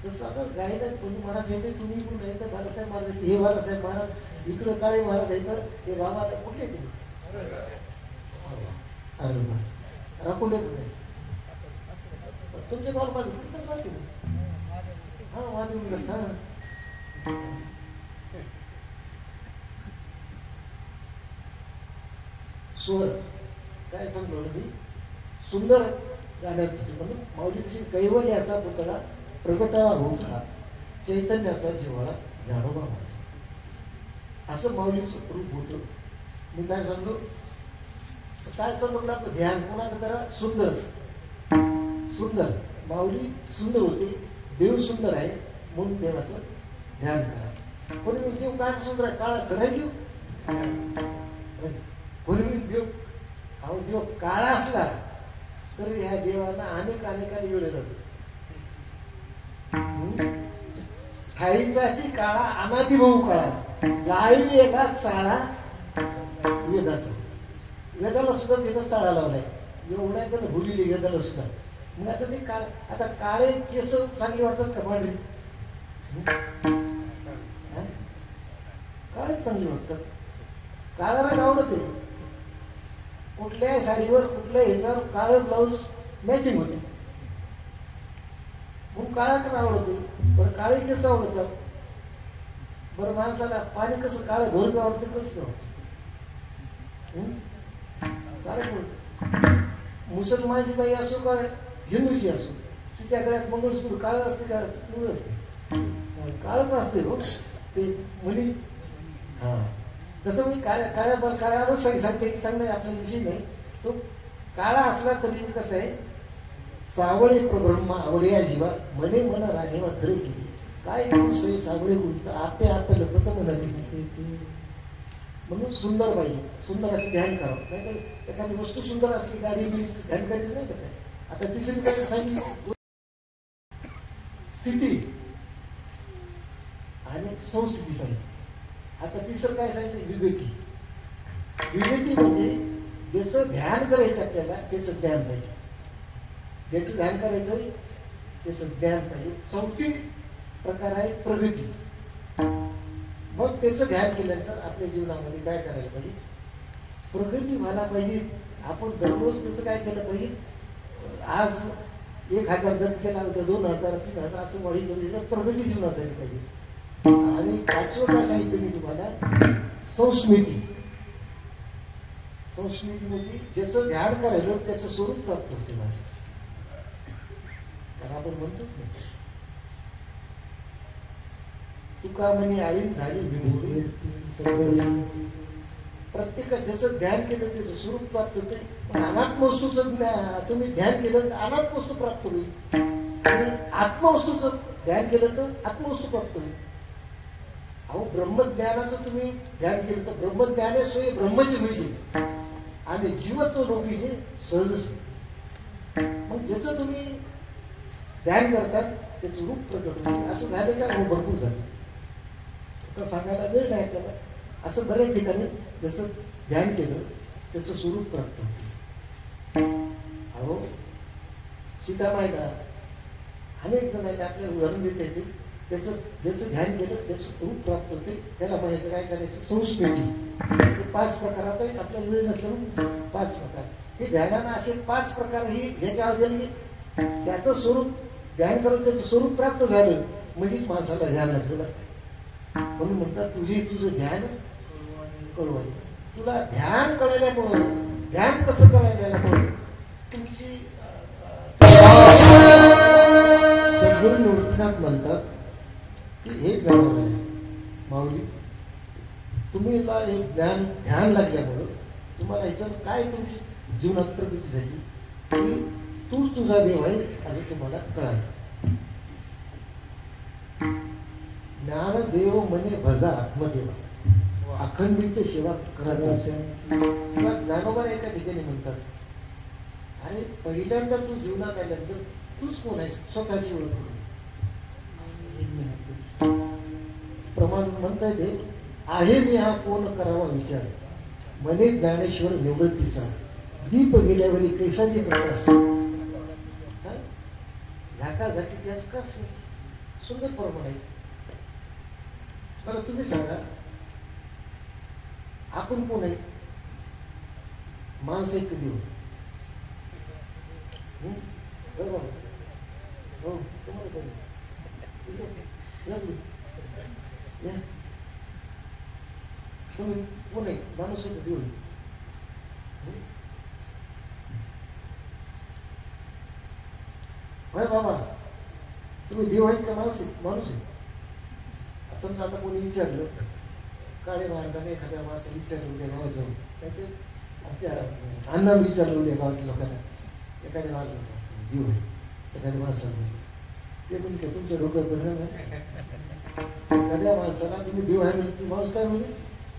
तसं आता गायला कोणी महाराज येते तुम्ही पण नाही तर बालासाहेब महाराज हे बालासाहेब महाराज इकडं काळे महाराज येतं हे बाबा कुठले तुम्ही अरे राखून येत नाही तुमच्या गावाला माझं कीर्तन राहते हा वाजवून हा स्वर काय सांगलो मी सुंदर गाण्यात म्हणून माऊली कैवल्याचा पुतळा प्रगटावा होता चैतन्याचा जिव्हाळा ज्ञानोबा माझा असं माऊलीचं रूप होतं. मी काय सांगलो काय समजलं आपलं ध्यान कोणाचं करा सुंदर सुंदर माऊली सुंदर होते देव सुंदर आहे म्हणून देवाचं ध्यान करा. कोणी मी देव काय सुंदर आहे काळा सराय देव कोणी मी देव अहो देव काळा असला तर ह्या देवाला अनेकाने वेळ जातो. खाईचाची काळा अनादी भाऊ काळा गावी एका चाळा वेदाचा वेदाला सुद्धा तिथं चाळा लावलाय एवढ्या त्याला भुलीली वेदाला सुद्धा. मग आता ते काळ आता काळे केस चांगले वाटतात का पांढरे काळे चांगले वाटतात. काळा रंग आवडते कुठल्याही साडीवर कुठल्या ह्याच्यावर काळं ब्लाऊज मॅचिंग होते म्हणून काळा का आवडते. बरं काळे केस आवडतात. बरं माणसाला पाणी कसं काळं भोरबी आवडते कसं आवडतं काळे. मुसलमानची बाई असो का हिंदूची असो तिच्या गळ्यात मंगळसूत्र काळं असते का पिवळं असते काळच असते हो. ते म्हणी हा तसं मी काळ्यावर सांगणे आपल्या विषयी नाही. तो काळा असला तरी कसं आहे, सावळे ब्रह्मा आवडया जीवा म्हणे मन राणीवा खरे किती काय दिवस आहे सावळे गुंत आपे आपे लपत म्हणा किती. म्हणून सुंदर पाहिजे, सुंदर असं ध्यान करावं. नाही तर एखादी वस्तू सुंदर असली गाडी मी ध्यान करायचं नाही का. आता तिसरी काय सांगितली स्थिती आणि संस्थिती सांगितली. आता तिसरं काय सांगितलं विवेकी. विवेकी म्हणजे ज्याचं ध्यान करायचं आपल्याला त्याचं ज्ञान पाहिजे, ज्याचं ध्यान करायचं त्याचं ज्ञान पाहिजे. चौथी प्रकार आहे प्रगती. मग त्याचं ध्यान केल्यानंतर आपल्या जीवनामध्ये काय करायला पाहिजे, प्रगती व्हायला पाहिजे. आपण दररोज त्याचं काय केलं पाहिजे, आज 1000 जप केला होता 2000 3000 असं वाढी करून प्रगती जीवनात झाली पाहिजे. आणि पाचवं काय सांगितलं मी तुम्हाला, संस्मृती. संस्मृतीमध्ये ज्याचं ध्यान करायला त्याचं स्वरूप प्राप्त होते माझं. तर आपण म्हणतो तुका म्हणे आईन झाली विमुक्ती. प्रत्येकाचं ज्याचं ध्यान केलं त्याचं स्वरूप प्राप्त होते. पण अनात्मवस्तूचं तुम्ही ध्यान केलं तर अनात्मवस्तू प्राप्त होईल, आणि आत्मवस्तूचं ध्यान केलं तर आत्मवस्तू प्राप्त होईल. अहो ब्रह्मज्ञानाचं तुम्ही ध्यान केलं तर ब्रह्मज्ञानेश्वरी ब्रह्मच होईल, आणि जीवत्व लोकी हे सहजच. मग ज्याचं तुम्ही ध्यान करतात त्याचं रूप प्रकट होईल. असं झालं का? हो, भरपूर झालं. आता सांगायला वेळ नाही आपल्याला. असं बऱ्याच ठिकाणी जसं ध्यान केलं त्याचं स्वरूप प्राप्त होते. अहो सीतामाईला अनेक जणांनी आपल्याला उदाहरण देता येते. त्याचं ज्याचं ध्यान केलं त्याचं स्वरूप प्राप्त होते. त्याला म्हणायचं काय करायचं, संस्कृती. हे 5 प्रकारात आहे. आपल्याला वेळ नसल्यामुळे 5 प्रकार. हे ध्यानानं असे 5 प्रकार ही ह्याच्या त्याचं स्वरूप ध्यान करून त्याचं स्वरूप प्राप्त झालं म्हणजेच माणसाला ध्यान लागलं. म्हणून म्हणतात तुझं ध्यान कळवायला. तुला ध्यान कळल्यामुळं, ध्यान कसं करायला तुमची सद्गुरू निवृत्तीनाथ म्हणतात की हे ज्ञान आहे माऊली, तुम्ही हे ध्यान लागल्यामुळं तुम्हाला ह्याच्यात काय तुमची जीवनात प्रगती झाली की तूच तुझा देव आहे असं तुम्हाला कळालं. ज्ञानदेव म्हणे भजा आत्मदेवा अखंडित सेवा करायच्या. ज्ञानोबा एका ठिकाणी म्हणतात, अरे पहिल्यांदा तू जीवनात आल्यानंतर तूच कोण आहेस स्वतःची ओळख करून. प्रमाण म्हणता येते, आहे मी हा कोण करावा विचार म्हणे ज्ञानेश्वर निवृत्तीचा दीप गेल्यावरी कैसाची प्रकाश. झाका झाकी त्याच कस सुंदर प्रमाण आहे. बरं तुम्ही सांगा, आपण कोण आहे? माणसं एक कधी होत हो तुम्हाला कोण तुम्ही कोण आहे? माणूस एक कधी होईल. होय बाबा, तुम्ही देव आहेत का माणूस आहे? समजा आता कोणी विचारलं, काळे महाराजांनी एखाद्या माणसाला विचारलं उद्या गावात जाऊन, काय ते आमच्या अण्णाला विचारलं उद्या गावातल्या लोकांना, एखाद्या माणसाला देव आहे, एखाद्या माणसाला ते तुमच्या डोक्यावर पडलं ना. एखाद्या माणसाला तुम्ही देव आहे म्हणजे माणूस काय म्हणजे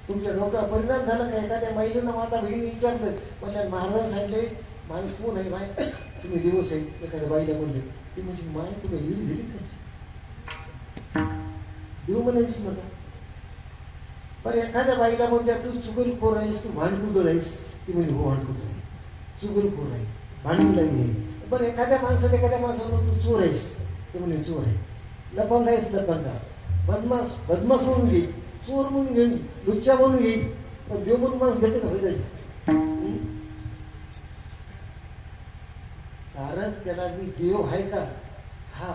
तुमच्या डोक्यावर परिणाम झाला का? एखाद्या महिलेनं माता बहिणी विचारलं, म्हणजे महाराजांनी सांगितले माणूस कोण आहे माय, तुम्ही दिवस आहे. एखाद्या बाईला म्हणले, ती म्हणजे माय तुम्ही ईड झाली का? देव म्हणायची मला. पण एखाद्या बाईला म्हणजे तू चुगलखोर आहेस, तू भांडकुदळ आहेस, ती म्हणजे हो भांडकुदळ आहे, चुगलखोर आहे, भांडूला आहे. बरं एखाद्या माणसाला तू चोर आहेस, ते म्हणजे चोर आहे. लपंग आहेस, लपंगा. बदमाश म्हणून घे, चोर म्हणून घेऊन, लुच्चा म्हणून घे. पण देव म्हणून माणूस घेते का फायद्याची? कारण त्याला मी देव आहे का, हा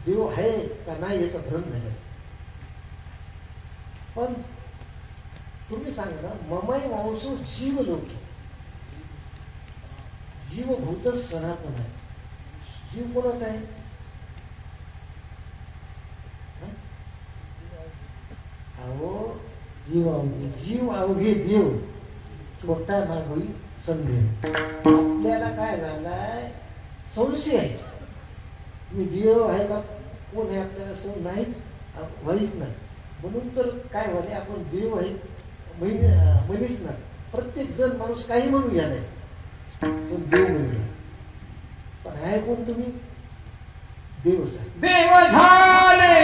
देव आहे का नाही याचा भ्रम नाही. पण तुम्ही सांगा ना, ममाई मांसो जीव लोक, जीवभूत सनातन आहे. जीव कोणाचा आहे? अहो जीव अवघे देव छोटा नागोई संदेह. आपल्याला काय झालाय संशय आहे. मी देव आहे का कोण आहे आपल्याला सण नाहीच व्हायच नाही. म्हणून तर काय व्हायला आपण देव आहे म्हणीच ना. प्रत्येक जण माणूस काही म्हणून घ्या नाही पण देव म्हणून. पण आहे कोण तुम्ही देवच आहे. देव झाले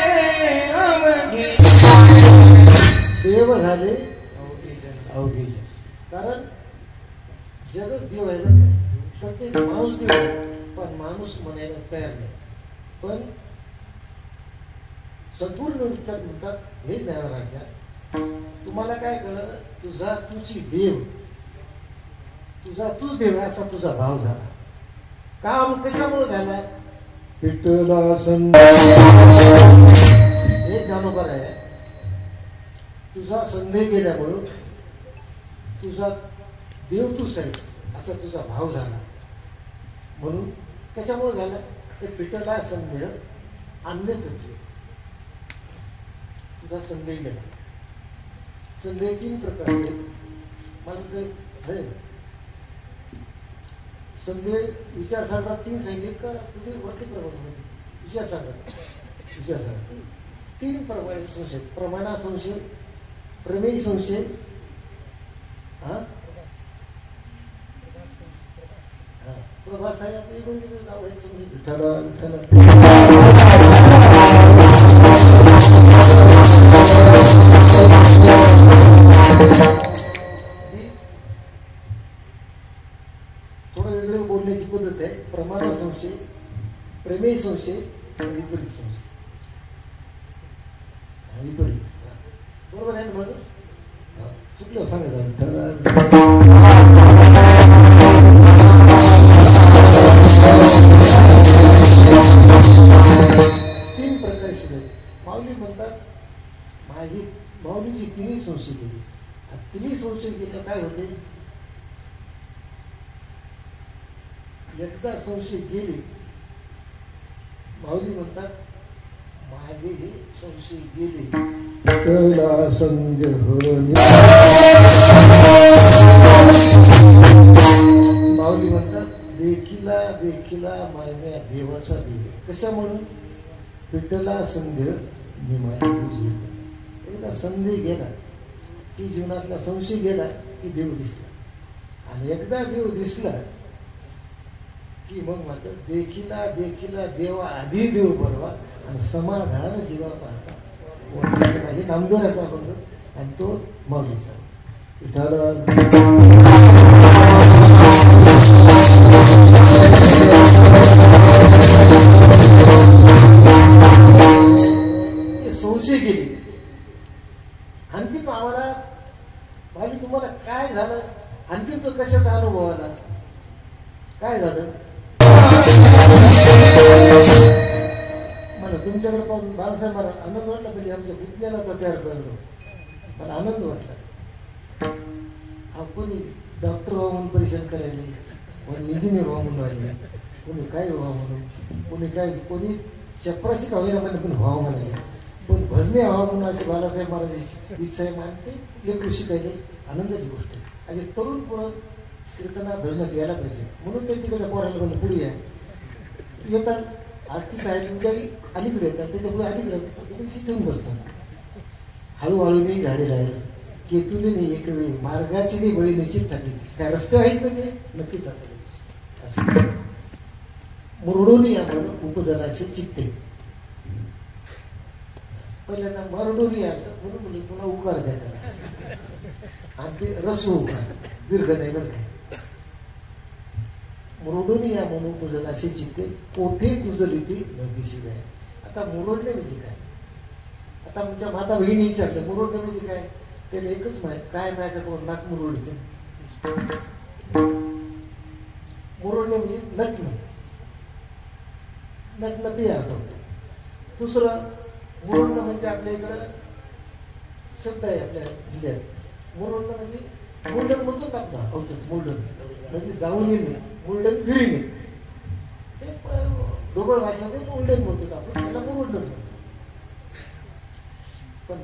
अवघे देव झाले अवघे. कारण जगच देव आहे ना. प्रत्येक माणूस देव आहे पण माणूस म्हणायला तयार नाही. पण सद्गुरू म्हणतात हे ज्ञानराजा तुम्हाला काय कळलं तुझी देव तूच देव असा तुझा भाव झाला. काम कशामुळे झाला विठ्ठला हे ज्ञानोबर आहे. तुझा संदेह गेल्यामुळं तुझा देव तूच आहेस असा तुझा भाव झाला. म्हणून कशामुळे झाला ते पिठला संदेह अन्य तुझा संदेह गेला. संदेह 3 प्रकारचे मला काही संदेह विचारसागरात 3 सांगितले का तुझे वरती प्रमाण विचारसागर 3 प्रमाणे संशय. प्रमाणा संशय प्रमेय संशय प्रभास आहे आपल्या नाव आहे विठ्ठला विठ्ठला थोडं वेगळं बोलण्याची पद्धत आहे. प्रमाण संशय प्रमेय संशय विपरीत संशय. विपरीत बरोबर आहे ना माझं चुकलं सांगायचं विठ्ठला. माऊली म्हणतात माऊलीची 3 संशय केली. 3 संशय केलं काय होते एकदा संशय गेले माऊली म्हणतात माझे हे संशय गेले. विठ्ठला संदेह माऊली म्हणतात देखिला देखिला मायम्या देवाचा देव. कशामुळे विठ्ठला संदेह एकदा संदेह गेला की जीवनातला संशय गेला की देव दिसला. आणि एकदा देव दिसला की मग मात्र देखिला देखिला देवा आधी देव बरोबर आणि समाधान जीवा पाहता. हे नामदेवाचा अभंग आणि तो माऊलीचा. संशय गेली. आणखी आम्हाला भाई तुम्हाला काय झालं आणखी तो कशाचा अनुभव आला काय झालं मला तुमच्याकडे पाहून बाळासाहेब मला आनंद वाटला. म्हणजे आमच्या विज्ञानाचा तयार करलो मला आनंद वाटला. कोणी डॉक्टर व्हा म्हणून परीक्षण करायले कोणी इंजिनियर व्हा म्हणून राहिले कोणी काय व्हा म्हणून कोणी चपराशी का होईना म्हणजे पण व्हावं म्हणाले पण भजने व्हावं म्हणून असे बाळासाहेब महाराजांची इच्छा आहे. मानते एक ऋषी पाहिजे आनंदाची गोष्ट आहे. असे तरुण पोरं कीर्तना भजनात यायला पाहिजे म्हणून ते तिकडच्या पोराला म्हणलं पुढे या येतात. आज ती काय उद्या अलीकडे येतात त्याच्यापुढे अलीकडे शिकून बसतात. हळूहळू मी झाडे राहील केतुने नाही एक वेळी मार्गाची नाही बळी निश्चित टाकली. काय रस्ते आहेत ना ते नक्कीच आपल्याला मुरडून या म्हणून उपजनाचे चित्ते पहिल्यांदा मरडून या म्हणून म्हणजे पुन्हा उकार द्या त्याला आणि ते रस्व उकार दीर्घ नाही बरं काय. मुरडून या म्हणून उपजनाचे चित्ते कोठे तुझली ती नदीशी आहे. आता मुरडणे म्हणजे काय आता म्हणजे माता बहिणी विचारलं मुरडणे म्हणजे काय त्याला एकच माहित काय माझ्याकडे नाक मुरडते. मुरडणे म्हणजे नटणं नटणं ते अर्थ होतं. दुसरं मुरडणं म्हणजे आपल्या इकडं शब्द आहे आपल्या जिल्ह्यात मुरडणं म्हणजे मुलडण म्हणतो ना आपला होतच मुलडण म्हणजे जाऊन येणे मुलडण फिरणे ते ढोबळ भाषेमध्ये मुलडण म्हणतो आपण त्याला मुरडणच म्हणतो. पण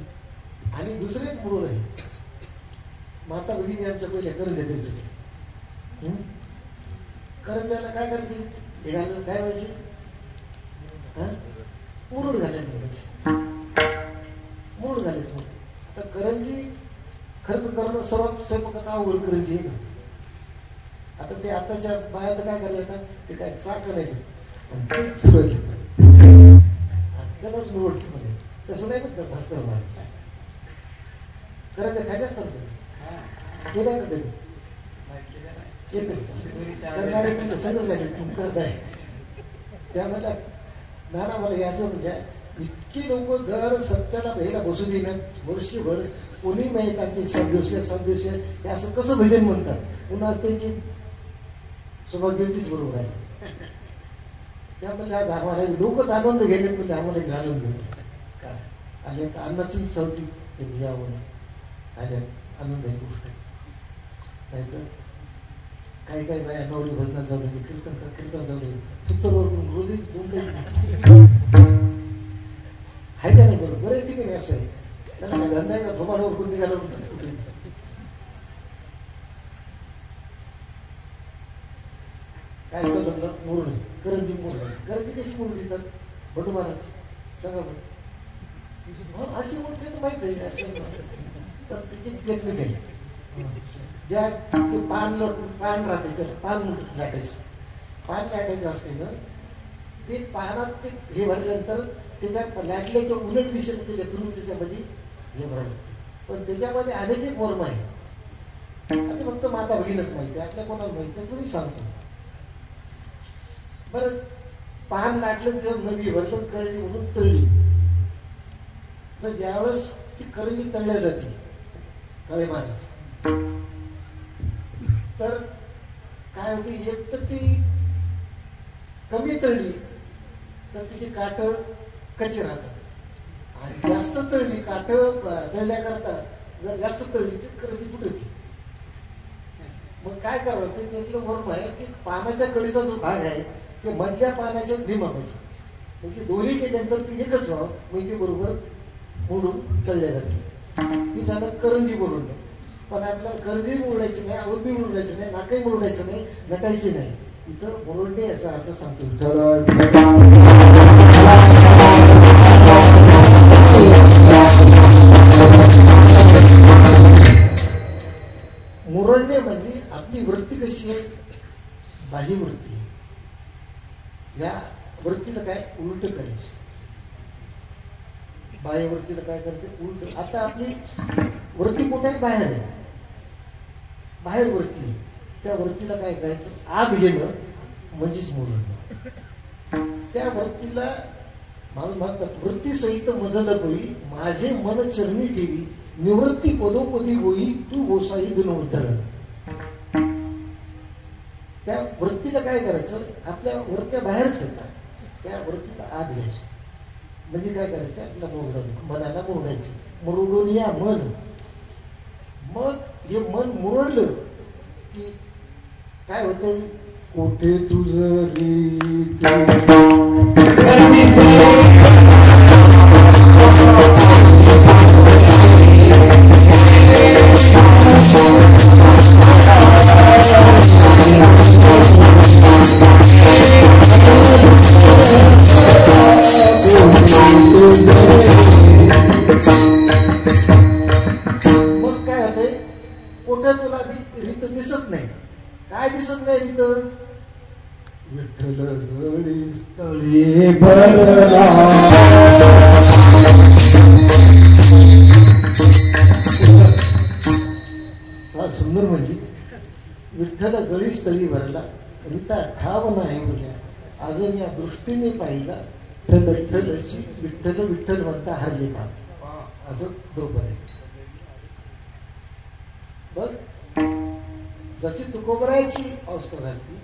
आणि दुसरे एक मुरुड आहे. माता भगिनी आमच्या पहिल्या करंजा करीत होत्या. करंजाला काय करायचे, हे घालून काय व्हायचे, मुरुड घालायचे, मुरुड घालायचे. आता करंजी खर्च करणं सर्वात स्वयंपाकात अवघड करंजी आहे ना. आता ते आताच्या बाया तर काय करायला ते काय साखर नाही तेच फिरवले त्यालाच मुरुड मध्ये तसं नाही बघ भास्कर मारायचं. करायचं खायला असतात केलं का कधी करणारे म्हणजे सगळं जायचं करताय. त्यामुळे नाना मला याचं म्हणजे इतकी लोक घर सत्याला पहिला बसून येणार वर्षभर कोणी माहित की 7 दिवस हे असं कसं भजन म्हणतात. पुन्हा त्यांची सौभाग्यवतीच बरोबर आहे. त्यामुळे आज आम्हाला लोकच आनंद घेले म्हणजे आम्हाला घालून घेतो काय आले तर अन्नाची चौथी घ्यावं आल्यात आनंदाची गोष्ट आहे. नाही तर काही काही बाया नवरी भजनात जाऊ नये कीर्तन जाऊ नये तुत्तरवर रोजीच आहे का नाही बरोबर बरं ठीक आहे. असं आहे त्याला काय धंदा आहे का थोपाडावर कोण निघालं कुठे काय चाललं मुरड करंजी मुरड करंजी कशी मुरड देतात बटू महाराज सांगा बरं अशी मुरड तर माहित आहे असं तर त्याची टेक्निक आहे. ज्या ते पान राहते त्याला पान लाटायचं पान लाटायचं असते ना ते पानात ते हे भरल्यानंतर त्याच्या लाटल्याच्या उलट दिशेने त्याच्या फिरून त्याच्यामध्ये हे भरलं. पण त्याच्यामध्ये अनेक एक मर्म आहे. आता फक्त माता भगिनच माहिती आहे आपल्या कोणाला माहिती नाही तुम्ही सांगतो. बरं पान लाटलं जर नदी भरलं करंजी म्हणून तळली तर ज्यावेळेस ती करंजी तळल्या जाते काळे महाराज तर काय होते एक तर ती कमी तळली तर तिची काठ कच्ची राहतात आणि जास्त तळली काठ तळल्याकरता जर जास्त तळली तर करंजी फुटते. मग काय करावं ते त्यातलं वर्म आहे की पानाच्या कडीचा जो भाग आहे ते मधल्या पानाच्या निमा पाहिजे म्हणजे दोन्ही केल्यानंतर ती एकच व्हावं म्हणजे बरोबर मोडून तळल्या जाते. ती झालं करंजी बोलून. पण आपल्याला करंजी मुरडायची नाही अवधी मुरडायचं नाही नाकही मुरडायचं नाही नटायची नाही. इथं मुरडणे याचा अर्थ सांगतो. मुरडणे म्हणजे आपली वृत्ती कशी आहे बाह्य वृत्ती या वृत्तीला काय उलट करायचं. बाह्य वृत्तीला काय करते उलट. आता आपली वृत्ती कुठे बाहेर आहे बाहेर वृत्ती त्या वृत्तीला काय करायचं आग घेणं म्हणजेच मुरडणं. त्या वृत्तीला मला म्हणतात वृत्ती सहित मजल होई माझे मन चरणी ठेवी निवृत्ती पदोपदी होई तू गोसाई गुणवंतर. त्या वृत्तीला काय करायचं आपल्या वृत्त्या बाहेरच येतात त्या वृत्तीला आत घ्यायचं म्हणजे काय करायचं आपल्या मुरडायचं मनाला मुरडायचं मुरडून या मन. मग हे मन मुरडलं की काय होतंय कोठे तुझं मग काय होतंय कोठे तुला रीत दिसत नाही. काय दिसत नाही रीत विठ्ठल जळी तळी भरला सुंदर म्हणजे विठ्ठल जळी स्थळी भरला रीता ठाव नाही बोलल्या अजून या दृष्टीने पाहिला तर विठ्ठलची विठ्ठल विठ्ठल म्हणता हरली पाहत असं द्रौपदी. बघ जशी तुकोबरायची अवस्था झाली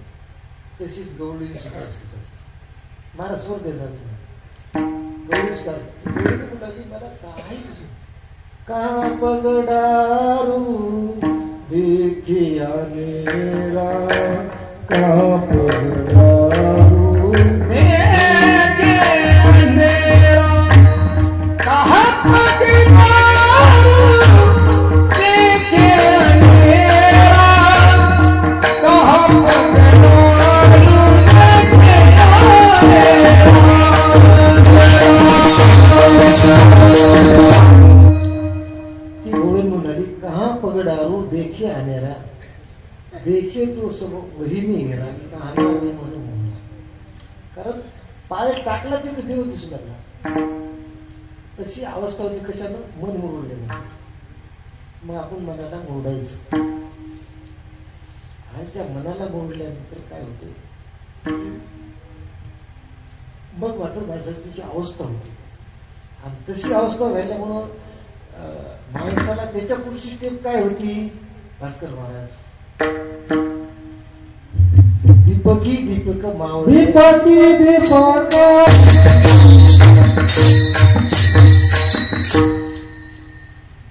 तशीच गवळीची अवस्था झाली. मला स्वर्ग झाला गौरीच झाली मला काही का पगडारू देखिया नेरा का पगडारू देखिया नेरा का पगडारू देखे अनेरा देखे तो सब वही नाही गेला कहाणी म्हणून म्हणला. कारण पाय टाकला तिथे देव दिसू लागला. तशी अवस्था होती. कशानं? मन मुरडलेलं. मग आपण मनाला मोडायचं. आणि त्या मनाला मोडल्यानंतर काय होते, मग मात्र माणसाची तशी अवस्था होती. आणि तशी अवस्था झाल्यामुळं माणसाला त्याच्या पुढची स्टेप काय होती? भास्कर महाराज दीपकी दीपक मावळे दीपकी दीपक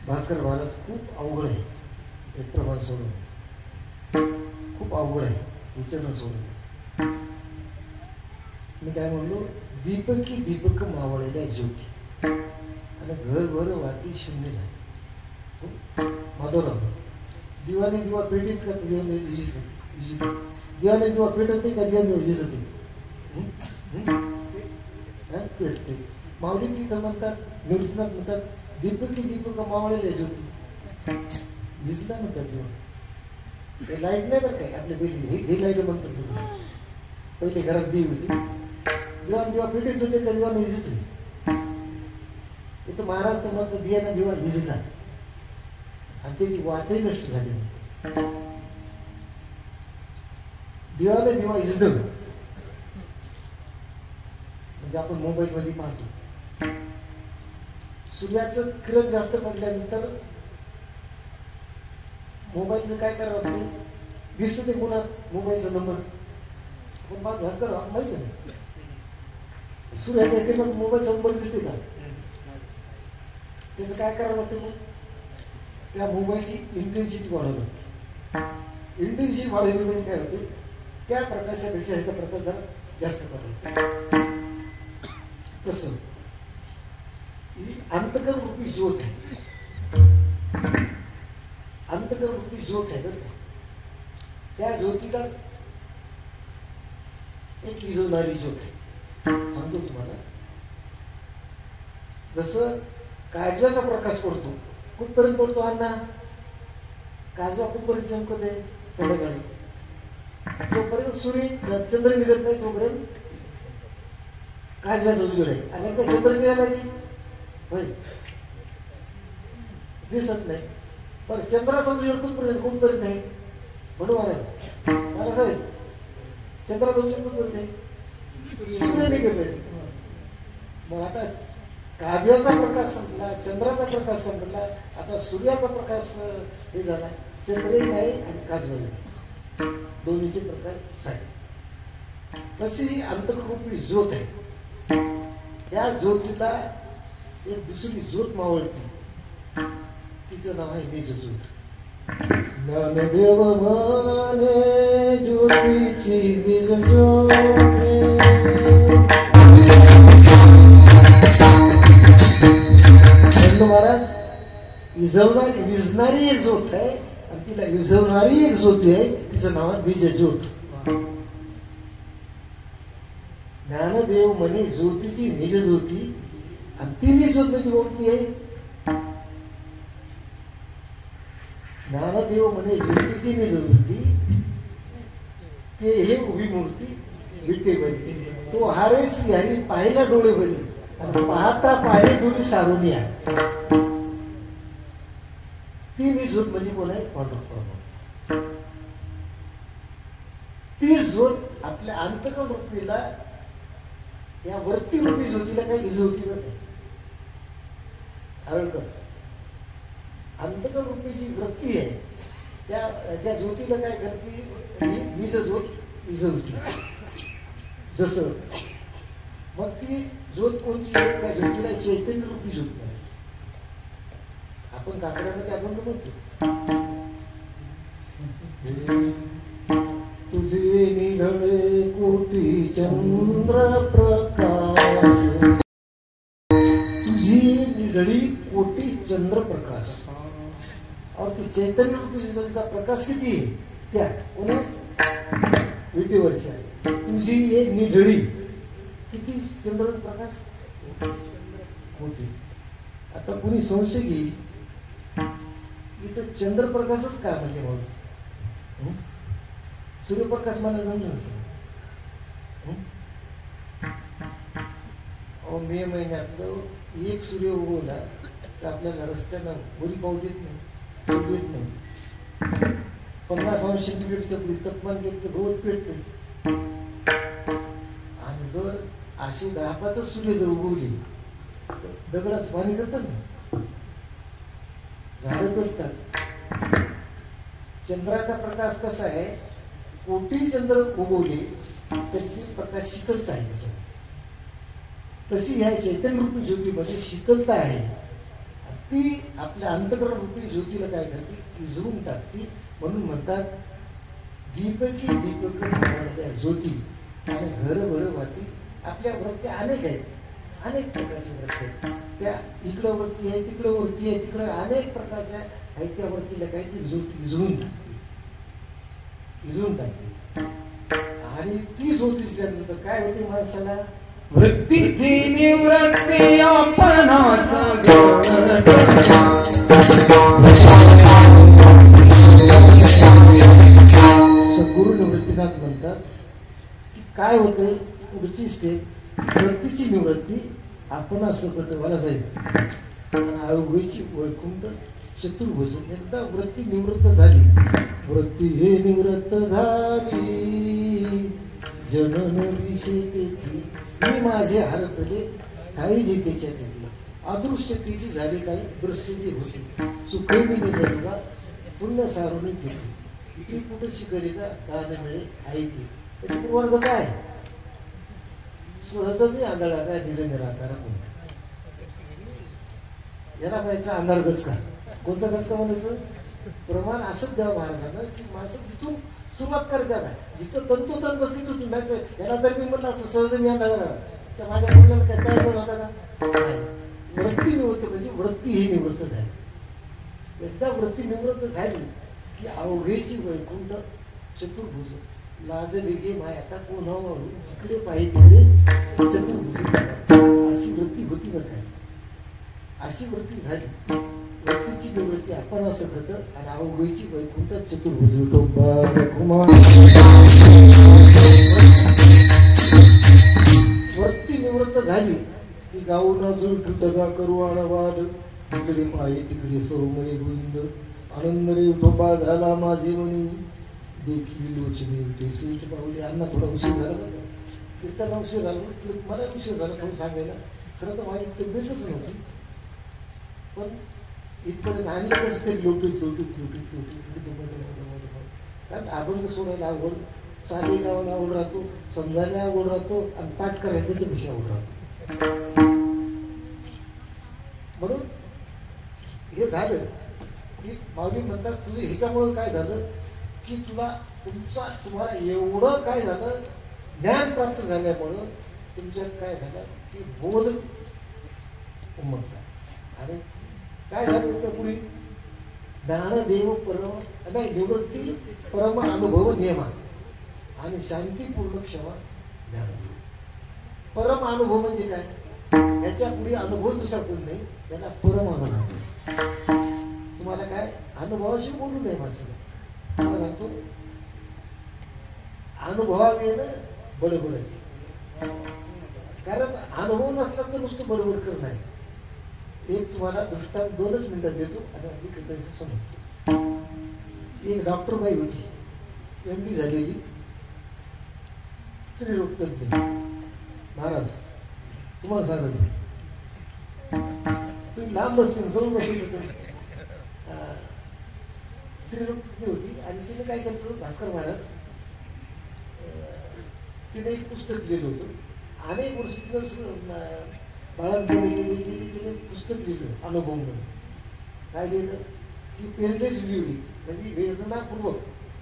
भास्कर महाराज खूप अवघड आहे. एक प्रमाण सोडून खूप अवघड आहे. विचारणं सोडून मी काय म्हणलो, दीपकी दीपक मावळलेल्या ज्योती आणि घरभर वाती शून्य झाली. माधवराव दिवाने दिवा पेटीत का दिवाने विजित दिवाने दिवा पेटत नाही का दिवाने विजित पेटते. माऊली तिथं म्हणतात, निवृत्तीनाथ म्हणतात दीपकी दीपक मावळलेल्या ज्योती विजला म्हणतात. दिवा ते लाईट नाही बरं काय आपल्या पहिली हे लाईट म्हणतात. पहिले घरात दिवी होती. दिवाण दिवा पेटीत होते का दिवाने विजित होते. इथं महाराज तर म्हणतात दियाना दिवा विजला आणि त्याची वाटही नष्ट झाली. दिवाने दिवा इजलं म्हणजे आपण मुंबईमध्ये पाहतो, सूर्याचं किरण जास्त पडल्यानंतर मोबाईलचं काय करावं वाटते, दिसतं ते कोणा मोबाईलचा नंबर आपण पाहतो. भास्कर माहिती नाही सूर्याच्या किरणात मोबाईलचा नंबर दिसते का? त्याचं काय करावं लागतं? मग त्या मोबाईलची इंटेन्सिटी वाढवली. इंटेन्सिटी वाढवली म्हणजे काय होते, त्या प्रकाशापेक्षा ह्याचा प्रकाश जरा जास्त करावा. तसं ही अंतकर रूपी ज्योत आहे. अंतकर रूपी ज्योत आहे बरं का. त्या ज्योतीला एक विझवणारी ज्योत आहे. सांगतो तुम्हाला, जसं काजव्याचा प्रकाश पडतो. कुठपर्यंत पडतो अण्णा? काजवा कुठपर्यंत चमकत आहे? संध्याकाळी. जोपर्यंत सूर्य चंद्र निघत नाही तोपर्यंत काजव्याचा उजेड आहे. आणि एकदा चंद्र निघाला की होय दिसत नाही. पण चंद्राचा उजेड कुठपर्यंत आहे? म्हणून मला साहेब चंद्राचा उजेड कुठपर्यंत आहे? सूर्य निघत नाही. मग आता काजव्याचा प्रकाश संपला, चंद्राचा प्रकाश संपला, आता सूर्याचा प्रकाश हे झाला. चंद्रही नाही आणि काजवही नाही, दोन्हीचे प्रकाश आहे. तशी ही अंतर्रूपी ज्योत आहे. या ज्योतीला एक दुसरी ज्योत मावळते. तिचं नाव आहे निज ज्योत. ज्ञानदेव म्हणे ज्योतीची बीज ज्योत महाराज विझवणारी विझणारी एक ज्योत आहे आणि तिला विझवणारी एक ज्योती आहे. तिचं नाव आहे बीज ज्योत. ज्ञानदेव म्हणे ज्योतीची निज ज्योती आणि ती निज ज्योत म्हणजे कोणती आहे? ज्ञानदेव म्हणे ज्योतीची निज ज्योती ते हे उभी मूर्ती विटेवरी. तो हारे श्रीहरी पाहिला डोळे बरी आणि पाहता पाहिले दोन्ही सारून या. ती निज ज्योत म्हणजे कोण आहे? पांडुरंग. ती ज्योत आपल्या अंतकरण रूपीला, या वरती रूपी ज्योतीला काही इजवती नाही. हरळकर अंतकरण रूपी जी वृत्ती आहे त्या ज्योतीला काय करते? निज ज्योत इजवती. जसं मग ती ज्योत कोणची आहे? त्या ज्योतीला चैतन्य रूपी ज्योत म्हणायची. आपण काकड्यामध्ये अभंग म्हणतो, तुझे निघळे कोटी चंद्र प्रकाश, तुझी निघळी कोटी चंद्र प्रकाश. और ती चैतन्य रूपी ज्योतीचा प्रकाश किती आहे? त्या कोणा विटेवरच्या. तुझी एक निढळी किती चंद्र प्रकाश? कोटी. आता कुणी संशय घेईल इथं चंद्रप्रकाशच का म्हणजे म्हणून सूर्यप्रकाश मला जमलं नसेल. मे महिन्यातलं एक सूर्य उगवला तर आपल्याला रस्त्यानं वरी पाऊस येत नाही, येत नाही. 50 सेंटीग्रेडचं पुढे तापमान गेलं तर रोज पेटते. आणि जर अशी 10-5 सूर्य जर उगवली तर दगडाचं पाणी करतात ना, झाडं पेटतात. चंद्राचा प्रकाश कसा आहे, कोटी चंद्र उगवले त्याची प्रकाश शीतलता आहे त्याच्यामध्ये. तशी ह्या चैतन्य रूपी ज्योतीमध्ये शीतलता आहे. ती आपल्या अंतकरण रूपी ज्योतीला काय करते, इजवून टाकते. म्हणून म्हणतात दीपकी दीपक ज्योती आणि घर भर वाती. आपल्या वृत्ती अनेक आहेत, अनेक प्रकारच्या वृत्ती आहेत. त्या इकडं वरती आहे, तिकडं वरती आहे, तिकडं अनेक प्रकारच्या आहेत. त्या वरतीला काय ती ज्योती इजवून टाकते, इजवून टाकते. आणि ती ज्योती दिसल्यानंतर काय होते माणसाला, वृत्तीची निवृत्ती आपणास सद्गुरु निवृत्तीनाथ म्हणतात की काय होतं, पुढची स्टेप वृत्तीची निवृत्ती आपणास मला जाईल. अवघीची वैकुंठ चतुर्भुज. एकदा वृत्ती निवृत्त झाली, वृत्ती हे निवृत्त झाली जनन विषेतेची. मी माझे हरपले काही जे त्याच्यात येते. अदृश्य तिची झाली काही दृश्य जी होती. सुखे मी निजला पुण्य सारून घेतली. इथे कुठे शिकरी का दान मिळे आहे ती. त्याची वर्ग काय, सहज मी आंधळा काय निज निराकार कोणता. याला म्हणायचं अंधार गचका. कोणता गचका म्हणायचं, प्रमाण असंच द्यावं महाराजांना की माणसं तिथून सुरुवात करता काय, जिथं तंतोतंत बसली तिथून. नाही तर याला जर मी म्हटलं असं सहज मी आंधळा तर माझ्या मुलाला काय तळपण होता का. वृत्ती निवृत्त म्हणजे वृत्ती ही निवृत्त झाली. एकदा वृत्ती निवृत्त झाली की अवघेची वैकुंठ चतुर्भुज. लाजली गे माय आता कोणावरून जिकडे पाहिजे तिकडे चतुर्भुज. अशी वृत्ती होती बरं काय, अशी वृत्ती झाली. वृत्तीची निवृत्ती आपण असं घडत आणि अवघेची वैकुंठ चतुर्भुज. वृत्ती निवृत्त झाली की गाऊन जुळा करू आणवाद. तिकडे पायी तिकडे सर्वमय गोविंद. आनंद रे विठोबा झाला माझे मनी. देखील लोचने ढेसीट पावली. अण्णा थोडा उशीर झाला बघा, कीर्तनाला उशीर झाला. मला उशीर झाला म्हणून सांगायला. खरं तर माझी तब्येतच नव्हती, पण इथपर्यंत आणि कसं तरी लोटीत लोटीत लोटीत लोटीत. कारण अभंग सोडायला आवड, चाली लावायला आवड राहतो, समजायला आवड राहतो आणि पाठ करायला ते विषय आवड राहतो. म्हणून हे झालं की माऊली म्हणतात तुझं ह्याच्यामुळं काय झालं की तुम्हाला एवढं काय झालं, ज्ञान प्राप्त झाल्यामुळं तुमच्यात काय झालं की बोध उमटला. आणि काय झालं त्या पुढे ज्ञानदेव परम नाही निवृत्ती परम अनुभव नियमा आणि शांतीपूर्ण क्षमा ज्ञानदेव. परम अनुभव म्हणजे काय, याच्या पुढे अनुभव दुसरा कोण नाही, त्याला परम अनुभव. तुम्हाला काय अनुभवाशी बोलू नये माणसाला. मला सांगतो अनुभवावेनं बडबड येते. कारण अनुभव नसला तर नुसतं बडबड करणं आहे. एक तुम्हाला दृष्टांत 2च मिनिटात देतो आणि अगदी कृतज्ञ समजतो. एक डॉक्टर बाई होती, MD झालेली, स्त्रीरोग तज्ञ. महाराज तुम्हाला सांगतो, तुम्ही लांब बसले जाऊन बसायचं. स्त्रीरोग तज्ञ होती आणि तिने काय करतो, भास्कर महाराज तिने एक पुस्तक लिहिलं होतं. अनेक वर्ष तिनं तिने पुस्तक लिहिलं अनुभव म्हणून. काय लिहिलं की पेनलेस डिलिव्हरी म्हणजे वेदनापूर्वक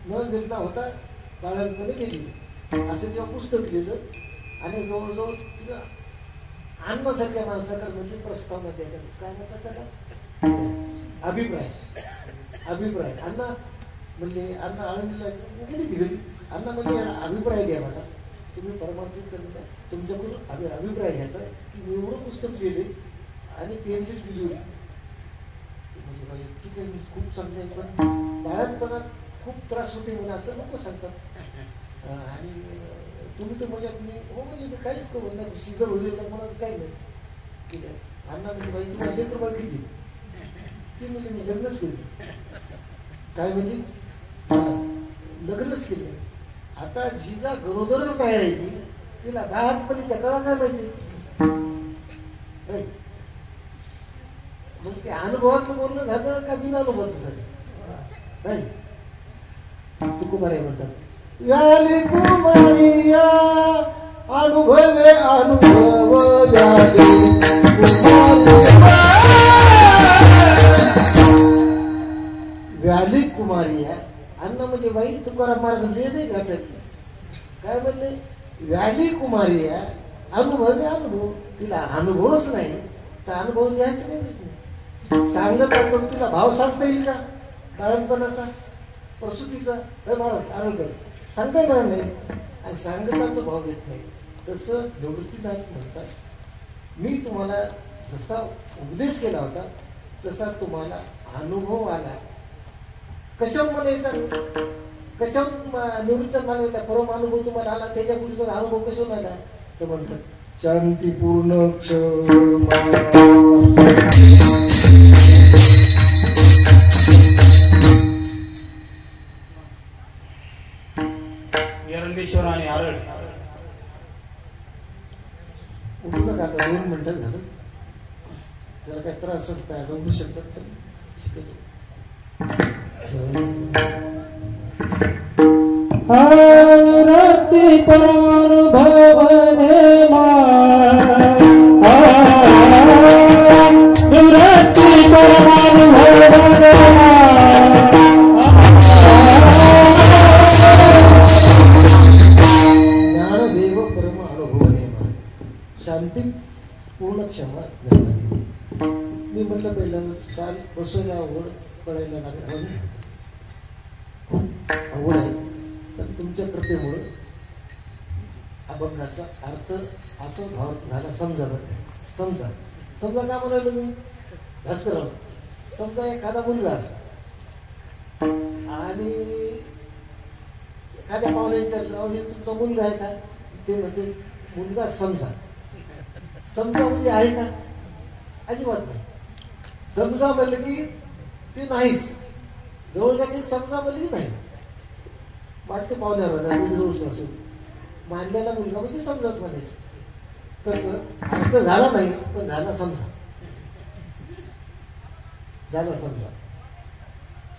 न वेदना होता बाळांमध्ये गेली असं जेव्हा पुस्तक लिहिलं. आणि जवळजवळ तिनं अन्नासारख्या माणसाकडे म्हणजे प्रस्तावमध्ये काय म्हणतात त्याला, अभिप्राय. अण्णा म्हणजे अण्णा आळंदीला गेली ती घरी. अण्णा म्हणजे अभिप्राय द्या मला, तुम्ही परमात्मा तुमच्याकडून अभिप्राय घ्यायचा की मी एवढं पुस्तक लिहिले आणि पेनलेस डिलिव्हरी म्हणजे बाई ठीक आहे, मी खूप समजेल, पण बाळातपणात खूप त्रास होते मला असं नको सांगतात. आणि तुम्ही तर म्हणजे मी हो म्हणजे मी काहीच करू नाही, शिजर होईल म्हणाच काही नाही. ठीक आहे, अण्णा म्हणजे बाई तुम्हाला लेकर बाळ किती? ती म्हणजे मी लग्नच केली. काय म्हणजे लग्नच केलं. आता जिजा गरोदरच नाही आहे ती, तिला बाळातपणीच्या कळा काय माहिती. मग ते अनुभवाचं बोलणं झालं का बिना अनुभवाचं झालं नाही. तुकोबारे म्हणतात व्याली कुमारिया अनुभवे अनुभव व्याली कुमारिया. अन्न म्हणजे बाई तुकाराम महाराज नाही घातलं. काय म्हणले व्याली कुमारिया अनुभवे अनुभव. तिला अनुभवच नाही तर अनुभव घ्यायचं नाही. सांगत असतो तुला भाव सांगता येईल का बाळणपणाचा प्रसूतीचा? महाराज आरोग्य सांगता येणार नाही आणि सांगता तो भाव घेत नाही. तसं निवृत्तीनाथ म्हणतात मी तुम्हाला जसा उपदेश केला होता तसा तुम्हाला अनुभव आला. कशावर मला येतात, कशावर निवृत्त मला येतात, परम अनुभव तुम्हाला आला. त्याच्या पुढचा अनुभव कशावर आला तर म्हणतात शांतीपूर्ण क्षमा. एरंडेश्वर आणि आरड उठू नका आता 2 मिनिटं झालं. जर काही त्रास काय उठू शकतात तर शिकतो. अनुरक्ति परमानुभवने अनुरक्ति परमानुभवने ज्ञानदेव परम अनुभवने शांती पूर्ण क्षमा ज्ञानदेव. मी म्हटलं पहिल्यांदा चाल बसून आवड पडायला लागली. खूप आवड आहे पण तुमच्या कृपेमुळे अभंगाचा अर्थ असं भाव झाला. समजा बरं समजा समजा का म्हणालो मी भास्करराव. समजा एखादा मुलगा असता आणि एखाद्या पाहुणे विचारलं हे तुमचा मुलगा आहे का? ते म्हणते मुलगा समजा. समजा म्हणजे आहे का? अजिबात नाही. समजा म्हणलं की ते नाहीच. जवळ काही समजा म्हणलं की नाही. वाटते पाहुण्यावर जवळचं असेल मानलेला मुलगा म्हणजे समजाच म्हणायचं. तसं अर्थ झाला नाही पण झाला समजा. झाला समजा.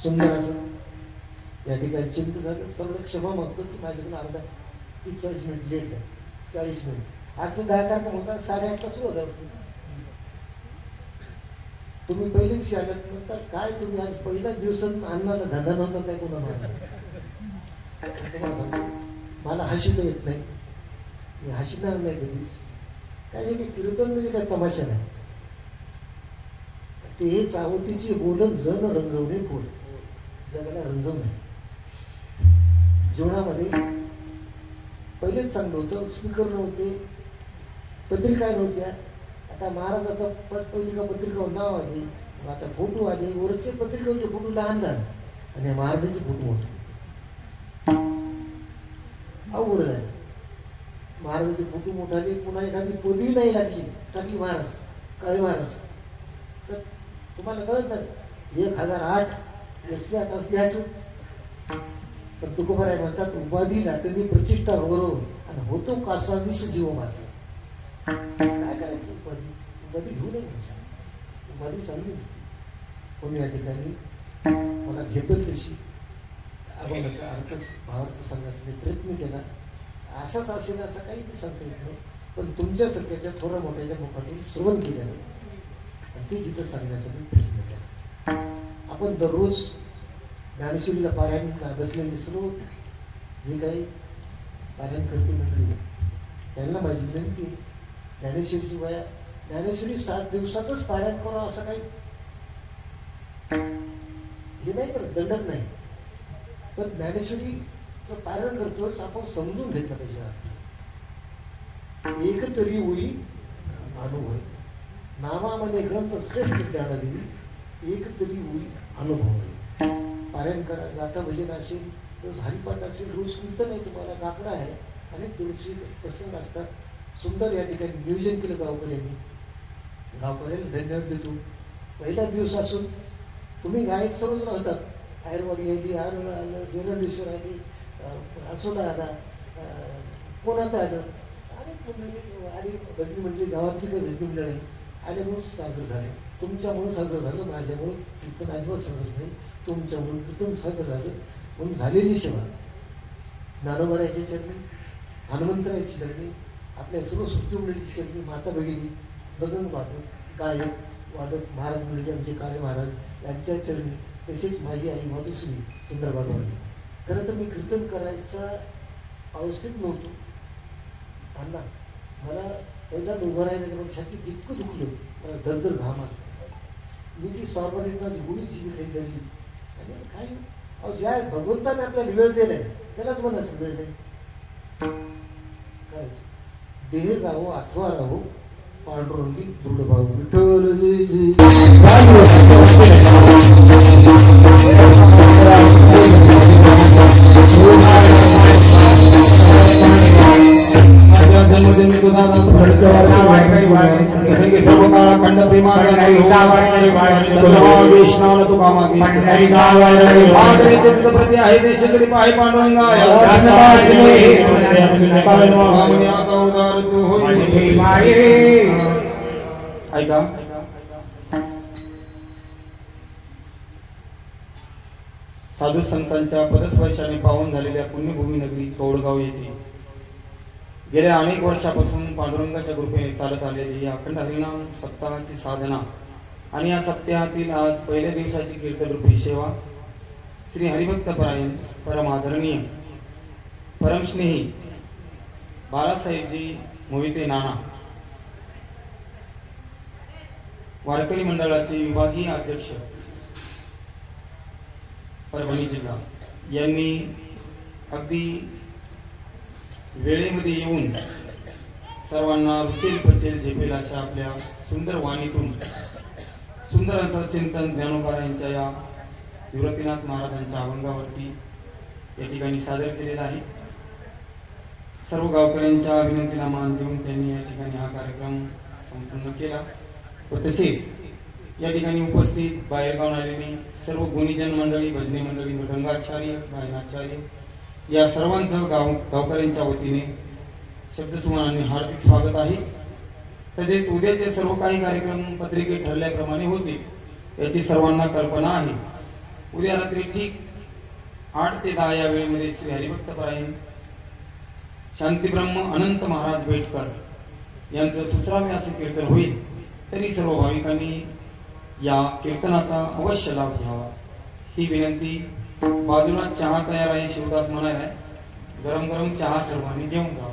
सुंदर असं या ठिकाणी चिंता झालं. सर्व क्षमा मागतो की माझ्याकडून अर्धा 40 मिनिट लेट झालं. 40 मिनिट 8 ते 10 तारखा म्हणतात 8:30 सुरू होता. तुम्ही पहिलेच आल्यात म्हणतात काय तुम्ही आज पहिल्याच दिवसात अन्नाला धंदा नव्हता काय कोणाला. मला हशीला येत नाही. मी हशीणार नाही कधीच. काय नाही की कीर्तन म्हणजे काय तमाशा नाही. ते हे चावटीची बोलत जण रंगवणे बोल जगाला रंजवणे. जीवनामध्ये पहिलेच चांगलं होतं. स्पीकर नव्हते, पत्रिका नव्हत्या. आता महाराजाचा पत्रिकावर नाव आले, आता फोटो आले. वरचे पत्रिकेचे फोटो लहान झाले आणि महाराजाचे फोटो मोठे. अवघड झाले. महाराजाचे फोटो मोठाले. पुन्हा एखादी पदवी नाही लागली टाकली महाराज काळे महाराज तर तुम्हाला कळत नाही. 1008 108 लिहायचं. पण तुकोबाराय म्हणतात उपाधी नाटनी प्रतिष्ठा गौरव आणि होतो कासा 20 जीव माझा. काय करायचं उपाधी घेऊ नये. उपाधी चांगली असते. पण या ठिकाणी मला झेपेल तशी अभंगाचा अर्थच भावार्थ सांगण्याचा मी प्रयत्न केला. असाच असेल असं काही मी सांगता येत नाही. पण तुमच्या सगळ्याच्या थोड्या मोठ्याच्या मुखातून श्रवण केल्याने आणि ते जिथं सांगण्याचा मी प्रयत्न केला. आपण दररोज ज्ञानेश्वरीला पारायण बसलेले सर्व जे काही पारायण करते मंडळी त्यांना माझी विनंती ज्ञानेश्वरीची वया ज्ञानेश्वरी 7 दिवसातच पारायण करावं असं काही हे नाही करत. दंडक नाही. पण ज्ञानेश्वरीचं पारायण करतोच आपण समजून घेतलं पाहिजे. एक तरी होई अनुभव. नामामध्ये ग्रंथ श्रेष्ठ ज्ञान दिली एक तरी होईल अनुभव आहे. पारायण करा, गाथा भजन असेल, रोज हरिपाठ असेल, रोज कीर्तन आहे, तुम्हाला काकडा आहे, अनेक तुळशी प्रसंग असतात. सुंदर या ठिकाणी नियोजन केलं गावकऱ्यांनी. गावकऱ्याला धन्यवाद देतो. पहिला दिवस असून तुम्ही गायक सर्वच राहतात. आयरवाडी आली, आरोळ आलं, जेरंडेश्वर आली, आसोला आला, कोणाचा आलं, अनेक मंडळी आली. भजनी मंडळी, गावातली काही भजनी मंडळी आल्यामुळं साजरं झालं. तुमच्यामुळं साजरं झालं, माझ्यामुळं कीर्तन अजिबात साजरं नाही, तुमच्यामुळं कीर्तन साजरं झालं. म्हणून झालेली सेवा ज्ञानोबरायच्या चरणी, हनुमंतरायची चरणी, आपल्या सर्व सुट्टी मंडळीची चरणी, माता भगिनी, बदन वादक, गायक, वादक, महाराज मंडळी आमचे काळे महाराज यांच्या चरणी, तसेच माझी आई माधुश्री चंद्रबाबाई. खरं तर मी कीर्तन करायचा अवस्थेत नव्हतो. अण्णा मला पहिला उभं राहिलं म्हणून छातीत इतकं दुखलं, मला दरदर घामात. मी ती स्वारवाडींना गुढीची मी काही धरली आणि काय अहो ज्या भगवंताने आपल्याला वेळ दिलाय त्यालाच म्हणायचं वेळ नाही. काय देह जावो अथवा राहो, पांडुरंगी दृढ भाव. विठ्ठल जय जय. खंड प्रेमा प्रति आहे देश तरी पाय पांडुरंगा ऐका. साधू संतांच्या पदस्पर्शाने पावन झालेल्या पुण्यभूमी नगरी कौडगाव येथे गेल्या अनेक वर्षापासून पांडुरंगाच्या कृपेने चालत आलेली अखंड हरिनाम सप्ताहाची साधना आणि या सप्ताहातील आज पहिल्या दिवसाची कीर्तन रूपी सेवा श्री हरिभक्त परायण, परम आदरणीय, परमस्नेही बाळासाहेबजी मोहिते नाना वारकरी मंडळाचे विभागीय अध्यक्ष परभणी जिल्हा यांनी अगदी वेळेमध्ये येऊन सर्वांना रुचेल पचेल झेपेल अशा आपल्या सुंदर वाणीतून सुंदर असं चिंतन ज्ञानोबारायांच्या या युवतीनाथ महाराजांच्या अभंगावरती या ठिकाणी सादर केलेला आहे. सर्व गावकऱ्यांच्या विनंतीला मान देऊन त्यांनी या ठिकाणी हा कार्यक्रम संपूर्ण केला व तसेच या ठिकाणी उपस्थित बाहेरगावून आलेली सर्व गुणीजन मंडळी, भजनी मंडळी, मृदंगाचार्य, गायनाचार्य या सर्वांचं गावकऱ्यांच्या वतीने शब्दसुमनाने हार्दिक स्वागत आहे. तसेच उद्याचे सर्व काही कार्यक्रम पत्रिकेत ठरल्याप्रमाणे होते याची सर्वांना कल्पना आहे. उद्या रात्री ठीक 8 ते 10 या वेळेमध्ये श्री हरिभक्त परायण शांतीब्रह्म अनंत महाराज बेटकर यांचं सुसरामे असे कीर्तन होईल. तरी सर्व भाविकांनी या कीर्तनाचा अवश्य लाभ घ्यावा ही विनंती. बाजूला चहा तयार आहे, शिवदास म्हणाला गरम गरम चहा सर्वांनी घेऊन जावा.